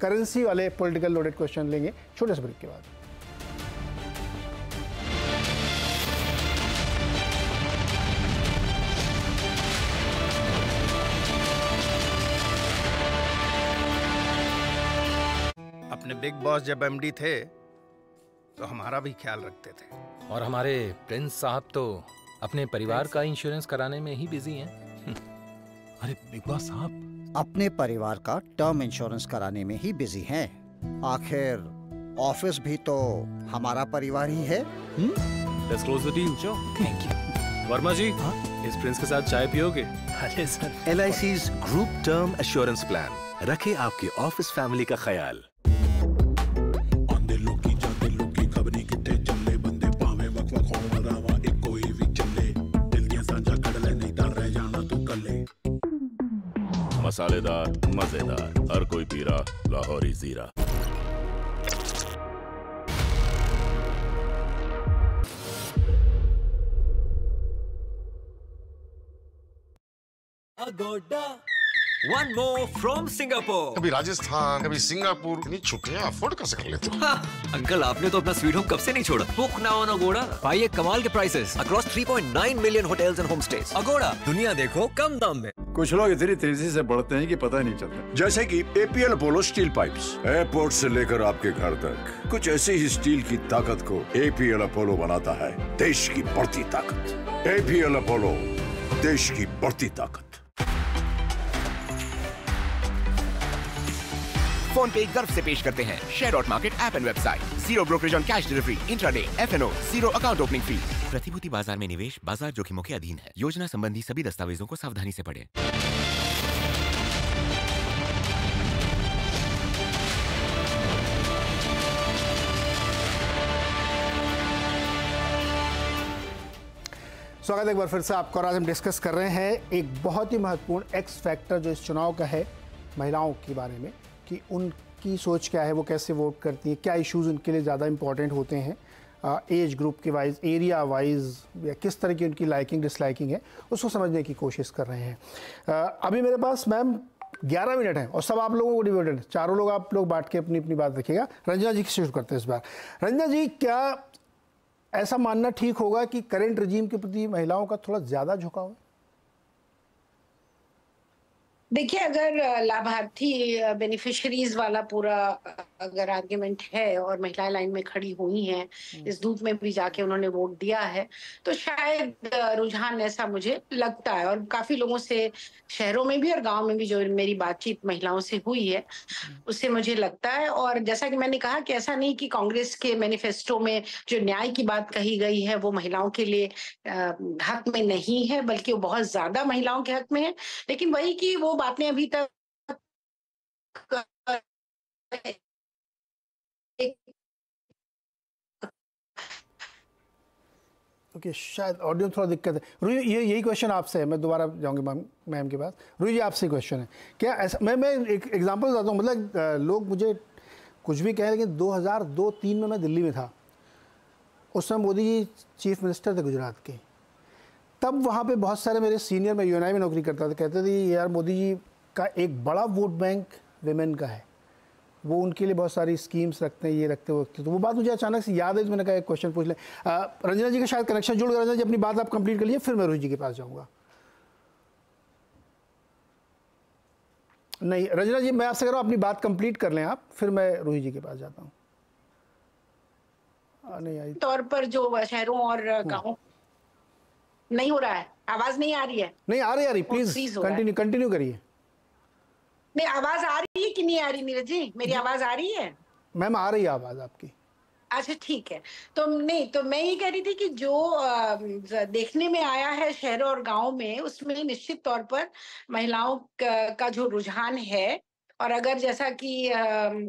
करेंसी वाले पॉलिटिकल लोडेड क्वेश्चन लेंगे छोटे से ब्रेक के बाद। अपने बिग बॉस जब एमडी थे तो हमारा भी ख्याल रखते थे, और हमारे प्रिंस साहब तो अपने परिवार का इंश्योरेंस कराने में ही बिजी हैं। अरे बिग बॉस साहब अपने परिवार का टर्म इंश्योरेंस कराने में ही बिजी हैं। आखिर ऑफिस भी तो हमारा परिवार ही है। Let's close the deal. Thank you. Verma ji, इस प्रिंस के साथ चाय पियोगे? अरे sir, LIC's group term assurance plan, रखे आपके ऑफिस फैमिली का ख्याल। मसालेदार, मजेदार, हर कोई पी रहा Lahori Zeera. Agoda, one more from Singapore। कभी राजस्थान, कभी सिंगापुर, इतनी छुट्टियां अफोर्ड कैसे कर लेते हो? अंकल, आपने तो अपना स्वीट होम कब से नहीं छोड़ा। बुक नाउ ऑन अगोडा, पाइए कमाल के prices across 3.9 million hotels and homestays. Agoda, दुनिया देखो कम दाम में। कुछ लोग इतनी तेजी से बढ़ते हैं कि पता ही नहीं चलता। जैसे कि APL Apollo steel pipes, airport से लेकर आपके घर तक, कुछ ऐसी ही स्टील की ताकत को APL अपोलो बनाता है देश की बढ़ती ताकत। APL अपोलो, देश की बढ़ती ताकत। फोन पे गर्व से पेश करते हैं share.market app and website. 0 brokerage on cash delivery, intraday, FNO, 0 account opening fee. प्रतिभूति बाजार में निवेश बाजार जोखिमों के अधीन है। योजना संबंधी सभी दस्तावेजों को सावधानी से पढ़ें। स्वागत है एक बार फिर से आपको। और आज हम डिस्कस कर रहे हैं एक बहुत ही महत्वपूर्ण एक्स फैक्टर जो इस चुनाव का है, महिलाओं के बारे में, कि उनकी सोच क्या है, वो कैसे वोट करती हैं, क्या इश्यूज़ उनके लिए ज़्यादा इंपॉर्टेंट होते हैं एज ग्रुप के वाइज, एरिया वाइज, या किस तरह की उनकी लाइकिंग डिसलाइकिंग है, उसको समझने की कोशिश कर रहे हैं। अभी मेरे पास मैम 11 मिनट हैं और सब आप लोगों को डिवाइडेड, चारों लोग आप लोग बांट के अपनी अपनी बात रखिएगा। रंजना जी से शुरू करते हैं इस बार। रंजना जी, क्या ऐसा मानना ठीक होगा कि करंट रजीम के प्रति महिलाओं का थोड़ा ज्यादा झुकाव है? देखिए, अगर लाभार्थी बेनिफिशियरीज वाला पूरा अगर आर्गुमेंट है और महिलाएं लाइन में खड़ी हुई हैं, इस धूप में भी जाके उन्होंने वोट दिया है, तो शायद रुझान ऐसा मुझे लगता है। और काफी लोगों से शहरों में भी और गांव में भी जो मेरी बातचीत महिलाओं से हुई है, उससे मुझे लगता है। और जैसा कि मैंने कहा कि ऐसा नहीं कि कांग्रेस के मैनिफेस्टो में जो न्याय की बात कही गई है वो महिलाओं के लिए हक में नहीं है, बल्कि वो बहुत ज्यादा महिलाओं के हक में है। लेकिन वही कि वो बातें अभी तक ओके, शायद ऑडियो थोड़ा दिक्कत है। रूही, ये यही क्वेश्चन आपसे है, मैं दोबारा जाऊंगी मैम के पास। रूही जी, आपसे क्वेश्चन है क्या ऐसा? मैं एक एग्जांपल बताता हूँ। मतलब लोग मुझे कुछ भी कहें, लेकिन 2002-03 में मैं दिल्ली में था। उस समय मोदी जी चीफ मिनिस्टर थे गुजरात के। तब वहाँ पे बहुत सारे मेरे सीनियर, मैं यूएनआई में नौकरी करता था, कहते थे यार मोदी जी का एक बड़ा वोट बैंक विमेन का है, वो उनके लिए बहुत सारी स्कीम्स रखते हैं, ये रखते हैं, वो रखते हैं। तो वो बात मुझे अचानक से याद है, तो मैंने कहा एक क्वेश्चन पूछ लें। रंजना जी का शायद कनेक्शन जुड़ गया। रंजना जी, अपनी बात आप कंप्लीट कर लीजिए, फिर मैं रूही जी के पास जाऊँगा। नहीं रंजना जी, मैं आपसे कह रहा हूँ अपनी बात कंप्लीट कर लें आप, फिर मैं रूही जी के पास जाता हूँ। नहीं आई तौर पर जो शहरों और गाँव नहीं हो रहा है। आवाज नहीं आ रही है? नहीं आ रही, प्लीज कंटिन्यू करिए। नहीं, आवाज आ रही है कि नहीं आ रही नीरज जी? मेरी आवाज आ रही है? मैम आ रही है आवाज आपकी। अच्छा, ठीक है। तो नहीं, तो मैं ये कह रही थी कि जो देखने में आया है शहरों और गांव में, उसमें निश्चित तौर पर महिलाओं का जो रुझान है, और अगर जैसा कि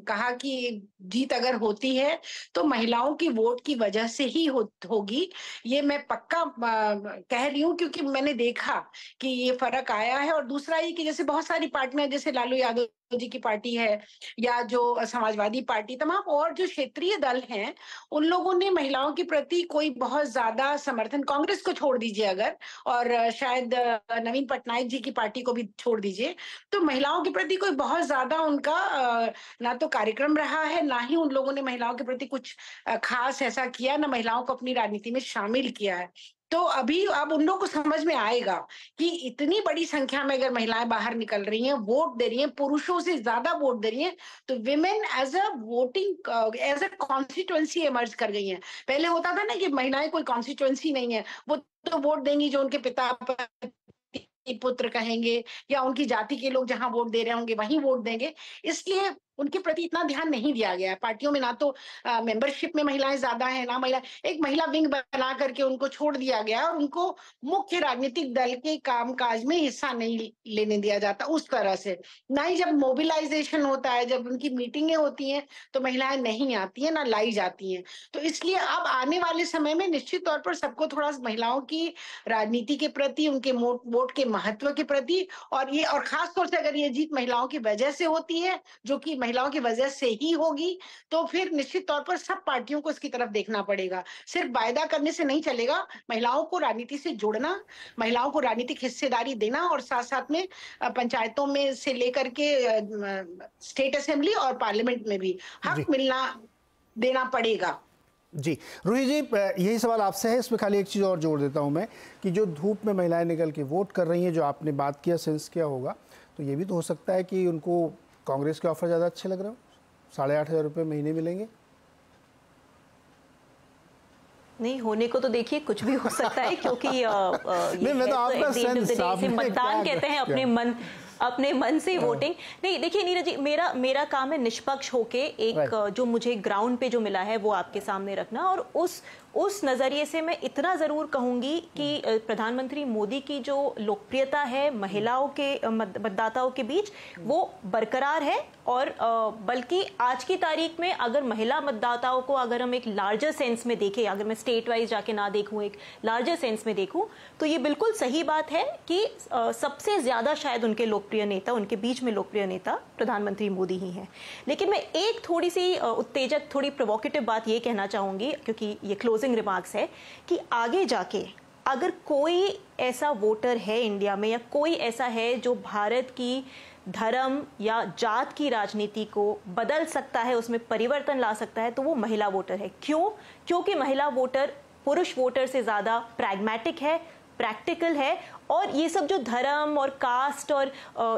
कहा कि जीत अगर होती है तो महिलाओं की वोट की वजह से ही होगी, ये मैं पक्का कह रही हूँ, क्योंकि मैंने देखा कि ये फर्क आया है। और दूसरा ये कि जैसे बहुत सारी पार्टियां, जैसे लालू यादव जी की पार्टी है या जो समाजवादी पार्टी, तमाम और जो क्षेत्रीय दल हैं, उन लोगों ने महिलाओं के प्रति कोई बहुत ज्यादा समर्थन, कांग्रेस को छोड़ दीजिए अगर, और शायद नवीन पटनायक जी की पार्टी को भी छोड़ दीजिए, तो महिलाओं के प्रति कोई बहुत ज्यादा उनका ना तो कार्यक्रम रहा है, ना ही उन लोगों ने महिलाओं के प्रति कुछ खास ऐसा किया, ना महिलाओं को अपनी राजनीति में शामिल किया है। तो अभी अब उन लोगों को समझ में आएगा कि इतनी बड़ी संख्या में अगर महिलाएं बाहर निकल रही हैं, वोट दे रही हैं, पुरुषों से ज्यादा वोट दे रही हैं, तो women as a voting, as a constituency emerge कर गई हैं। पहले होता था ना कि महिलाएं कोई कॉन्स्टिट्यूएंसी नहीं है, वो तो वोट देंगी जो उनके पिता पुत्र कहेंगे, या उनकी जाति के लोग जहां वोट दे रहे होंगे वहीं वोट देंगे। इसलिए उनके प्रति इतना ध्यान नहीं दिया गया है। पार्टियों में ना तो मेंबरशिप में महिलाएं ज्यादा है, ना एक महिला विंग बना करके उनको छोड़ दिया गया, और उनको मुख्य राजनीतिक दल के कामकाज में हिस्सा नहीं लेने दिया जाता उस तरह से। ना ही जब मोबिलाइजेशन होता है, जब उनकी मीटिंगें होती हैं, तो महिलाएं नहीं आती हैं, ना लाई जाती हैं। तो इसलिए अब आने वाले समय में निश्चित तौर पर सबको थोड़ा महिलाओं की राजनीति के प्रति, उनके वोट के महत्व के प्रति, और खास तौर से अगर ये जीत महिलाओं की वजह से होती है, जो कि महिलाओं की वजह से ही होगी, तो फिर निश्चित तौर पर सब पार्टियों को इसकी तरफ देखना पड़ेगा। सिर्फ वायदा करने से नहीं चलेगा, महिलाओं को राजनीति से जोड़ना, महिलाओं को राजनीतिक हिस्सेदारी देना, और साथ साथ में पंचायतों में से लेकर के स्टेट असेंबली और पार्लियामेंट में भी हक मिलना देना पड़ेगा। जी रूही जी, यही सवाल आपसे है। इसमें खाली एक चीज़ और जोड़ देता हूं मैं, कि जो धूप में महिलाएं निकल के वोट कर रही हैं, जो आपने बात किया, सेंस किया होगा, तो ये भी तो हो सकता है कि उनको कांग्रेस के ऑफर ज़्यादा अच्छे लग रहे हो, 8,500 रुपये महीने मिलेंगे। नहीं होने को तो देखिए कुछ भी हो सकता है, क्योंकि नहीं, मैं तो आपका सेंस, मतदान कहते हैं अपने मन अपने मन से वोटिंग नहीं। देखिए नीरज जी, मेरा काम है निष्पक्ष होके एक जो मुझे ग्राउंड पे जो मिला है वो आपके सामने रखना, और उस नजरिए से मैं इतना जरूर कहूंगी कि प्रधानमंत्री मोदी की जो लोकप्रियता है महिलाओं के मतदाताओं के बीच वो बरकरार है। और बल्कि आज की तारीख में अगर महिला मतदाताओं को अगर हम एक लार्जर सेंस में देखें, अगर मैं स्टेट वाइज जाके ना देखूं, एक लार्जर सेंस में देखूं, तो ये बिल्कुल सही बात है कि सबसे ज्यादा शायद उनके लोकप्रिय नेता, उनके बीच में लोकप्रिय नेता प्रधानमंत्री मोदी ही हैं। लेकिन मैं एक थोड़ी सी उत्तेजक, थोड़ी प्रोवोकेटिव बात ये कहना चाहूंगी, क्योंकि ये क्लोजिंग रिमार्क्स है, कि आगे जाके अगर कोई ऐसा वोटर है इंडिया में, या कोई ऐसा है जो भारत की धर्म या जात की राजनीति को बदल सकता है, उसमें परिवर्तन ला सकता है, तो वो महिला वोटर है। क्यों? क्योंकि महिला वोटर पुरुष वोटर से ज्यादा प्रैग्मेटिक है, प्रैक्टिकल है, और ये सब जो धर्म और कास्ट और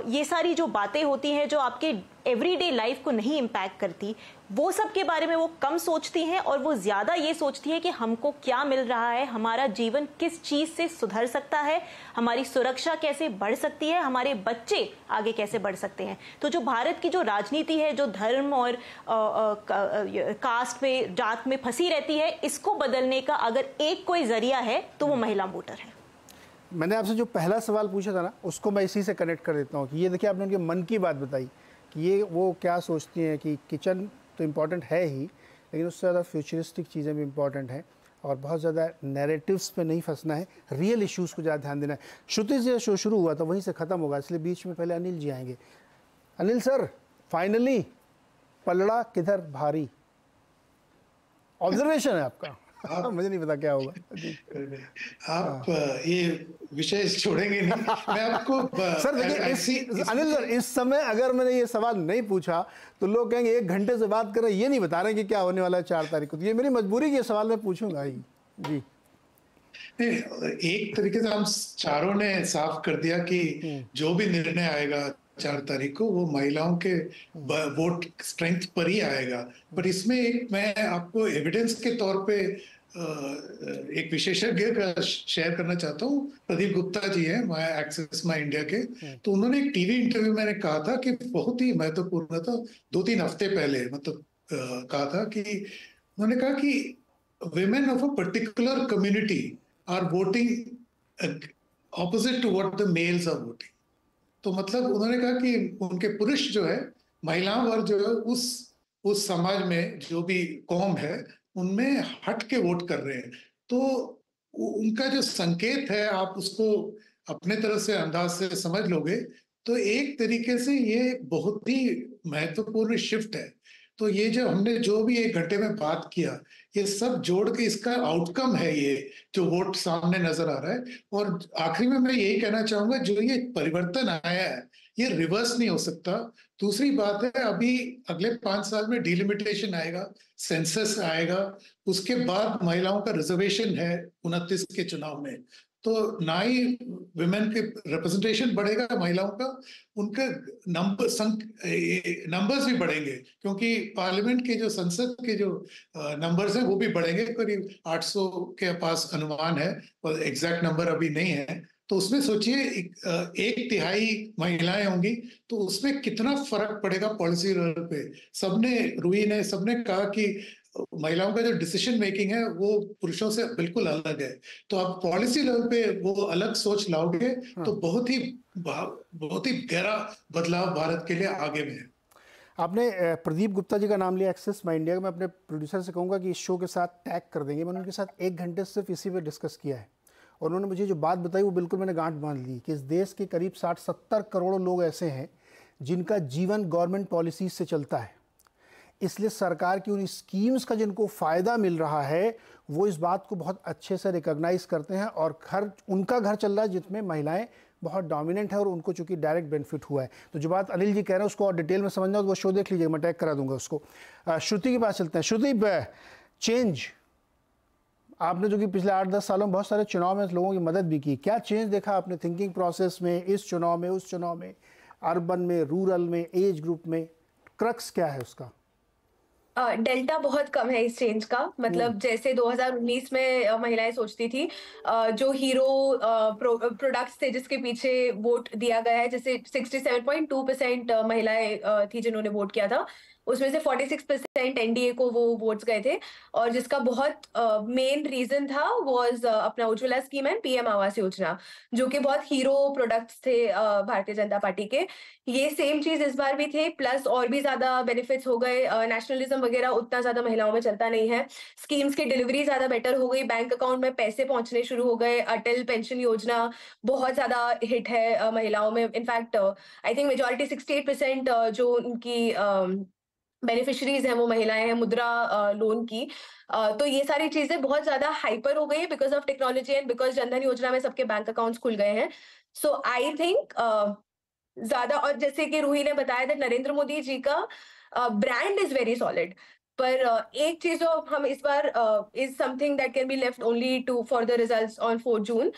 ये सारी जो बातें होती हैं जो आपके एवरीडे लाइफ को नहीं इम्पैक्ट करती, वो सब के बारे में वो कम सोचती हैं, और वो ज्यादा ये सोचती है कि हमको क्या मिल रहा है, हमारा जीवन किस चीज से सुधर सकता है, हमारी सुरक्षा कैसे बढ़ सकती है, हमारे बच्चे आगे कैसे बढ़ सकते हैं। तो जो भारत की जो राजनीति है, जो धर्म और कास्ट में, जात में फंसी रहती है, इसको बदलने का अगर एक कोई जरिया है तो वो महिला वोटर है। मैंने आपसे जो पहला सवाल पूछा था ना, उसको मैं इसी से कनेक्ट कर देता हूँ कि ये देखिए, आपने उनके मन की बात बताई कि ये वो क्या सोचती हैं कि किचन तो इम्पॉर्टेंट है ही, लेकिन उससे ज़्यादा फ्यूचरिस्टिक चीज़ें भी इम्पॉर्टेंट हैं, और बहुत ज़्यादा नैरेटिव्स पे नहीं फंसना है, रियल इश्यूज़ को ज़्यादा ध्यान देना है। श्रुति से शो शुरू हुआ तो वहीं से ख़त्म होगा, इसलिए बीच में पहले अनिल जी आएंगे। अनिल सर, फाइनली पलड़ा किधर भारी, ऑब्जर्वेशन है आपका। मुझे नहीं पता क्या होगा। आप ये विषय छोड़ेंगे नहीं, मैं आपको सर देखिए, अनिल सर, इस समय अगर मैंने ये सवाल नहीं पूछा तो लोग कहेंगे 1 घंटे से बात कर रहे हैं, ये नहीं बता रहे कि क्या होने वाला है 4 तारीख को। तो ये मेरी मजबूरी की ये सवाल मैं पूछूंगा ही जी। एक तरीके से हम चारों ने साफ कर दिया कि जो भी निर्णय आएगा 4 तारीख को, वो महिलाओं के वोट स्ट्रेंथ पर ही आएगा। पर इसमें एक मैं आपको एविडेंस के तौर पे एक विशेषज्ञ का शेयर करना चाहता हूँ। प्रदीप गुप्ता जी हैं एक्सेस माई इंडिया के, तो उन्होंने एक टीवी इंटरव्यू मैंने कहा था कि बहुत ही महत्वपूर्ण था, 2-3 हफ्ते पहले, मतलब कहा था कि उन्होंने कहा कि women of a particular community are voting opposite to what the males are voting। तो मतलब उन्होंने कहा कि उनके पुरुष जो है, महिलाओं वर्ग जो है, उस समाज में जो भी कौम है उनमें हट के वोट कर रहे हैं। तो उनका जो संकेत है, आप उसको अपने तरफ से अंदाज से समझ लोगे तो एक तरीके से ये बहुत ही महत्वपूर्ण शिफ्ट है। तो ये जो हमने जो भी 1 घंटे में बात किया, ये सब जोड़ के इसका आउटकम है ये जो वोट सामने नजर आ रहा है। और आखिरी में मैं यही कहना चाहूंगा, जो ये परिवर्तन आया है ये रिवर्स नहीं हो सकता। दूसरी बात है, अभी अगले 5 साल में डिलिमिटेशन आएगा, सेंसस आएगा, उसके बाद महिलाओं का रिजर्वेशन है 29 के चुनाव में, तो ना ही विमेन के रिप्रेजेंटेशन बढ़ेगा महिलाओं का, उनका नंबर्स भी बढ़ेंगे, क्योंकि पार्लियामेंट के जो संसद के जो नंबर्स हैं वो भी बढ़ेंगे। करीब 800 के पास अनुमान है, और एग्जैक्ट नंबर अभी नहीं है। तो उसमें सोचिए 1/3 महिलाएं होंगी, तो उसमें कितना फर्क पड़ेगा पॉलिसी लेवल पे। सबने कहा कि महिलाओं का जो डिसीजन मेकिंग है वो पुरुषों से बिल्कुल अलग है। तो आप पॉलिसी लेवल पे वो अलग सोच लाओगे तो बहुत ही गहरा बदलाव भारत के लिए आगे में है। आपने प्रदीप गुप्ता जी का नाम लिया एक्सेस माई इंडिया का। मैं अपने प्रोड्यूसर से कहूँगा कि इस शो के साथ टैग कर देंगे। मैंने उनके साथ 1 घंटे सिर्फ इसी पे डिस्कस किया है, और उन्होंने मुझे जो बात बताई वो बिल्कुल मैंने गांठ बांध ली कि इस देश के करीब 60-70 करोड़ लोग ऐसे हैं जिनका जीवन गवर्नमेंट पॉलिसीज से चलता है। इसलिए सरकार की उन स्कीम्स का जिनको फ़ायदा मिल रहा है वो इस बात को बहुत अच्छे से रिकॉग्नाइज करते हैं, और उनका घर चल रहा है जिसमें महिलाएं बहुत डोमिनेंट है, और उनको चूंकि डायरेक्ट बेनिफिट हुआ है। तो जो बात अनिल जी कह रहे हैं उसको और डिटेल में समझना हो तो वो शो देख लीजिएगा, मैं टैग करा दूंगा उसको। श्रुति के पास चलते हैं। श्रुति, चेंज आपने जो कि पिछले 8-10 सालों में बहुत सारे चुनाव में लोगों की मदद भी की, क्या चेंज देखा आपने थिंकिंग प्रोसेस में, इस चुनाव में, उस चुनाव में, अर्बन में, रूरल में, एज ग्रुप में, क्रक्स क्या है उसका? डेल्टा बहुत कम है इस चेंज का, मतलब जैसे 2019 में महिलाएं सोचती थी, जो हीरो प्रोडक्ट्स थे जिसके पीछे वोट दिया गया है, जैसे 67.2% महिलाएं थी जिन्होंने वोट किया था, उसमें से 46% एनडीए को वो वोट्स गए थे, और जिसका बहुत मेन रीजन था वाज अपना Ujjwala scheme and PM Awas Yojana, जो कि बहुत हीरो प्रोडक्ट्स थे भारतीय जनता पार्टी के। ये सेम चीज इस बार भी थे, प्लस और भी ज्यादा बेनिफिट्स हो गए। नेशनलिज्म वगैरह उतना ज्यादा महिलाओं में चलता नहीं है, स्कीम्स की डिलीवरी ज्यादा बेटर हो गई, बैंक अकाउंट में पैसे पहुंचने शुरू हो गए, अटल पेंशन योजना बहुत ज्यादा हिट है महिलाओं में। इनफैक्ट आई थिंक मेजोरिटी 68% जो उनकी बेनिफिशरीज हैं वो महिलाएं हैं, मुद्रा लोन की। तो ये सारी चीजें बहुत ज्यादा हाइपर हो गई है because of technology and because Jan Dhan योजना में सबके बैंक अकाउंट्स खुल गए हैं। सो आई थिंक ज्यादा, और जैसे कि रूही ने बताया था, नरेंद्र मोदी जी का ब्रांड इज वेरी सॉलिड, पर एक चीज जो हम इस बार is something that can be left only to for the results on 4 June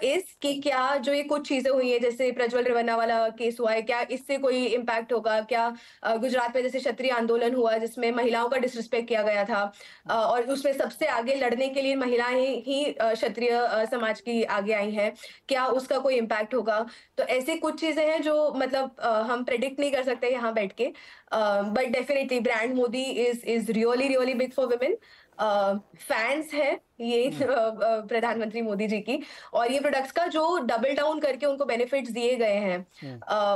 is कि क्या जो ये कुछ चीजें हुई है, जैसे प्रज्वल रेवन्ना वाला केस हुआ है, क्या इससे कोई इम्पैक्ट होगा? क्या गुजरात में जैसे क्षत्रिय आंदोलन हुआ जिसमें महिलाओं का डिसरिस्पेक्ट किया गया था, और उसमें सबसे आगे लड़ने के लिए महिलाएं ही क्षत्रिय समाज की आगे आई हैं, क्या उसका कोई इम्पैक्ट होगा? तो ऐसी कुछ चीजें हैं जो मतलब हम प्रेडिक्ट नहीं कर सकते यहाँ बैठ के, but definitely brand Modi is really big for women. Fans है ये प्रधानमंत्री मोदी जी की, और ये प्रोडक्ट्स का जो डबल डाउन करके उनको बेनिफिट्स दिए गए हैं,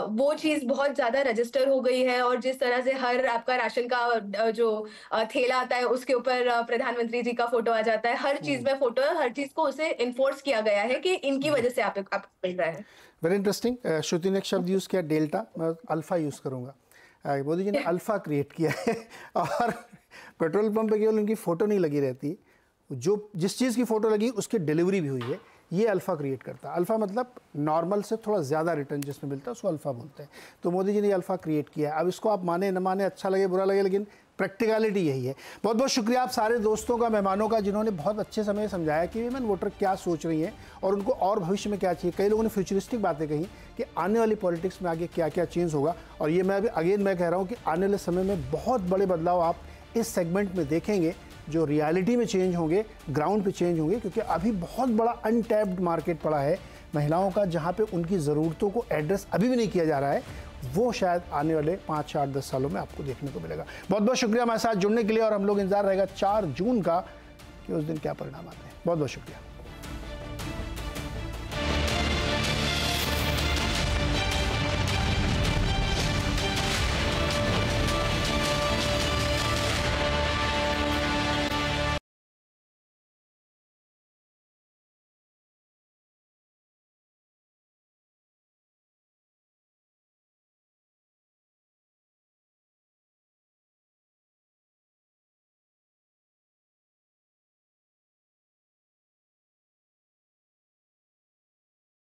वो चीज बहुत ज्यादा रजिस्टर हो गई है। और जिस तरह से हर आपका राशन का जो थैला आता है उसके ऊपर प्रधानमंत्री जी का फोटो आ जाता है, हर चीज में फोटो है, हर चीज को उसे इन्फोर्स किया गया है कि इनकी वजह से आपको मिल रहा है। Very interesting. श्रुति ने एक शब्द यूज किया डेल्टा, मैं अल्फा यूज करूंगा। मोदी जी ने अल्फा क्रिएट किया है और पेट्रोल पंप पे केवल उनकी फ़ोटो नहीं लगी रहती, जो जिस चीज़ की फ़ोटो लगी उसकी डिलीवरी भी हुई है, ये अल्फ़ा क्रिएट करता है। अल्फ़ा मतलब नॉर्मल से थोड़ा ज़्यादा रिटर्न जिसमें मिलता है उसको अल्फ़ा बोलते हैं। तो मोदी जी ने अल्फ़ा क्रिएट किया है। अब इसको आप माने न माने, अच्छा लगे बुरा लगे, लेकिन प्रैक्टिकलिटी यही है। बहुत बहुत शुक्रिया आप सारे दोस्तों का, मेहमानों का, जिन्होंने बहुत अच्छे समय समझाया कि वीमेन वोटर क्या सोच रही हैं और उनको और भविष्य में क्या चाहिए। कई लोगों ने फ्यूचरिस्टिक बातें कही कि आने वाली पॉलिटिक्स में आगे क्या क्या चेंज होगा, और ये मैं अभी अगेन मैं कह रहा हूँ कि आने वाले समय में बहुत बड़े बदलाव आप इस सेगमेंट में देखेंगे, जो रियलिटी में चेंज होंगे, ग्राउंड पे चेंज होंगे, क्योंकि अभी बहुत बड़ा अनटैप्ड मार्केट पड़ा है महिलाओं का, जहाँ पे उनकी ज़रूरतों को एड्रेस अभी भी नहीं किया जा रहा है। वो शायद आने वाले 5, 8, 10 सालों में आपको देखने को मिलेगा। बहुत बहुत शुक्रिया हमारे साथ जुड़ने के लिए, और हम लोग इंतजार रहेगा 4 जून का कि उस दिन क्या परिणाम आते हैं। बहुत बहुत शुक्रिया।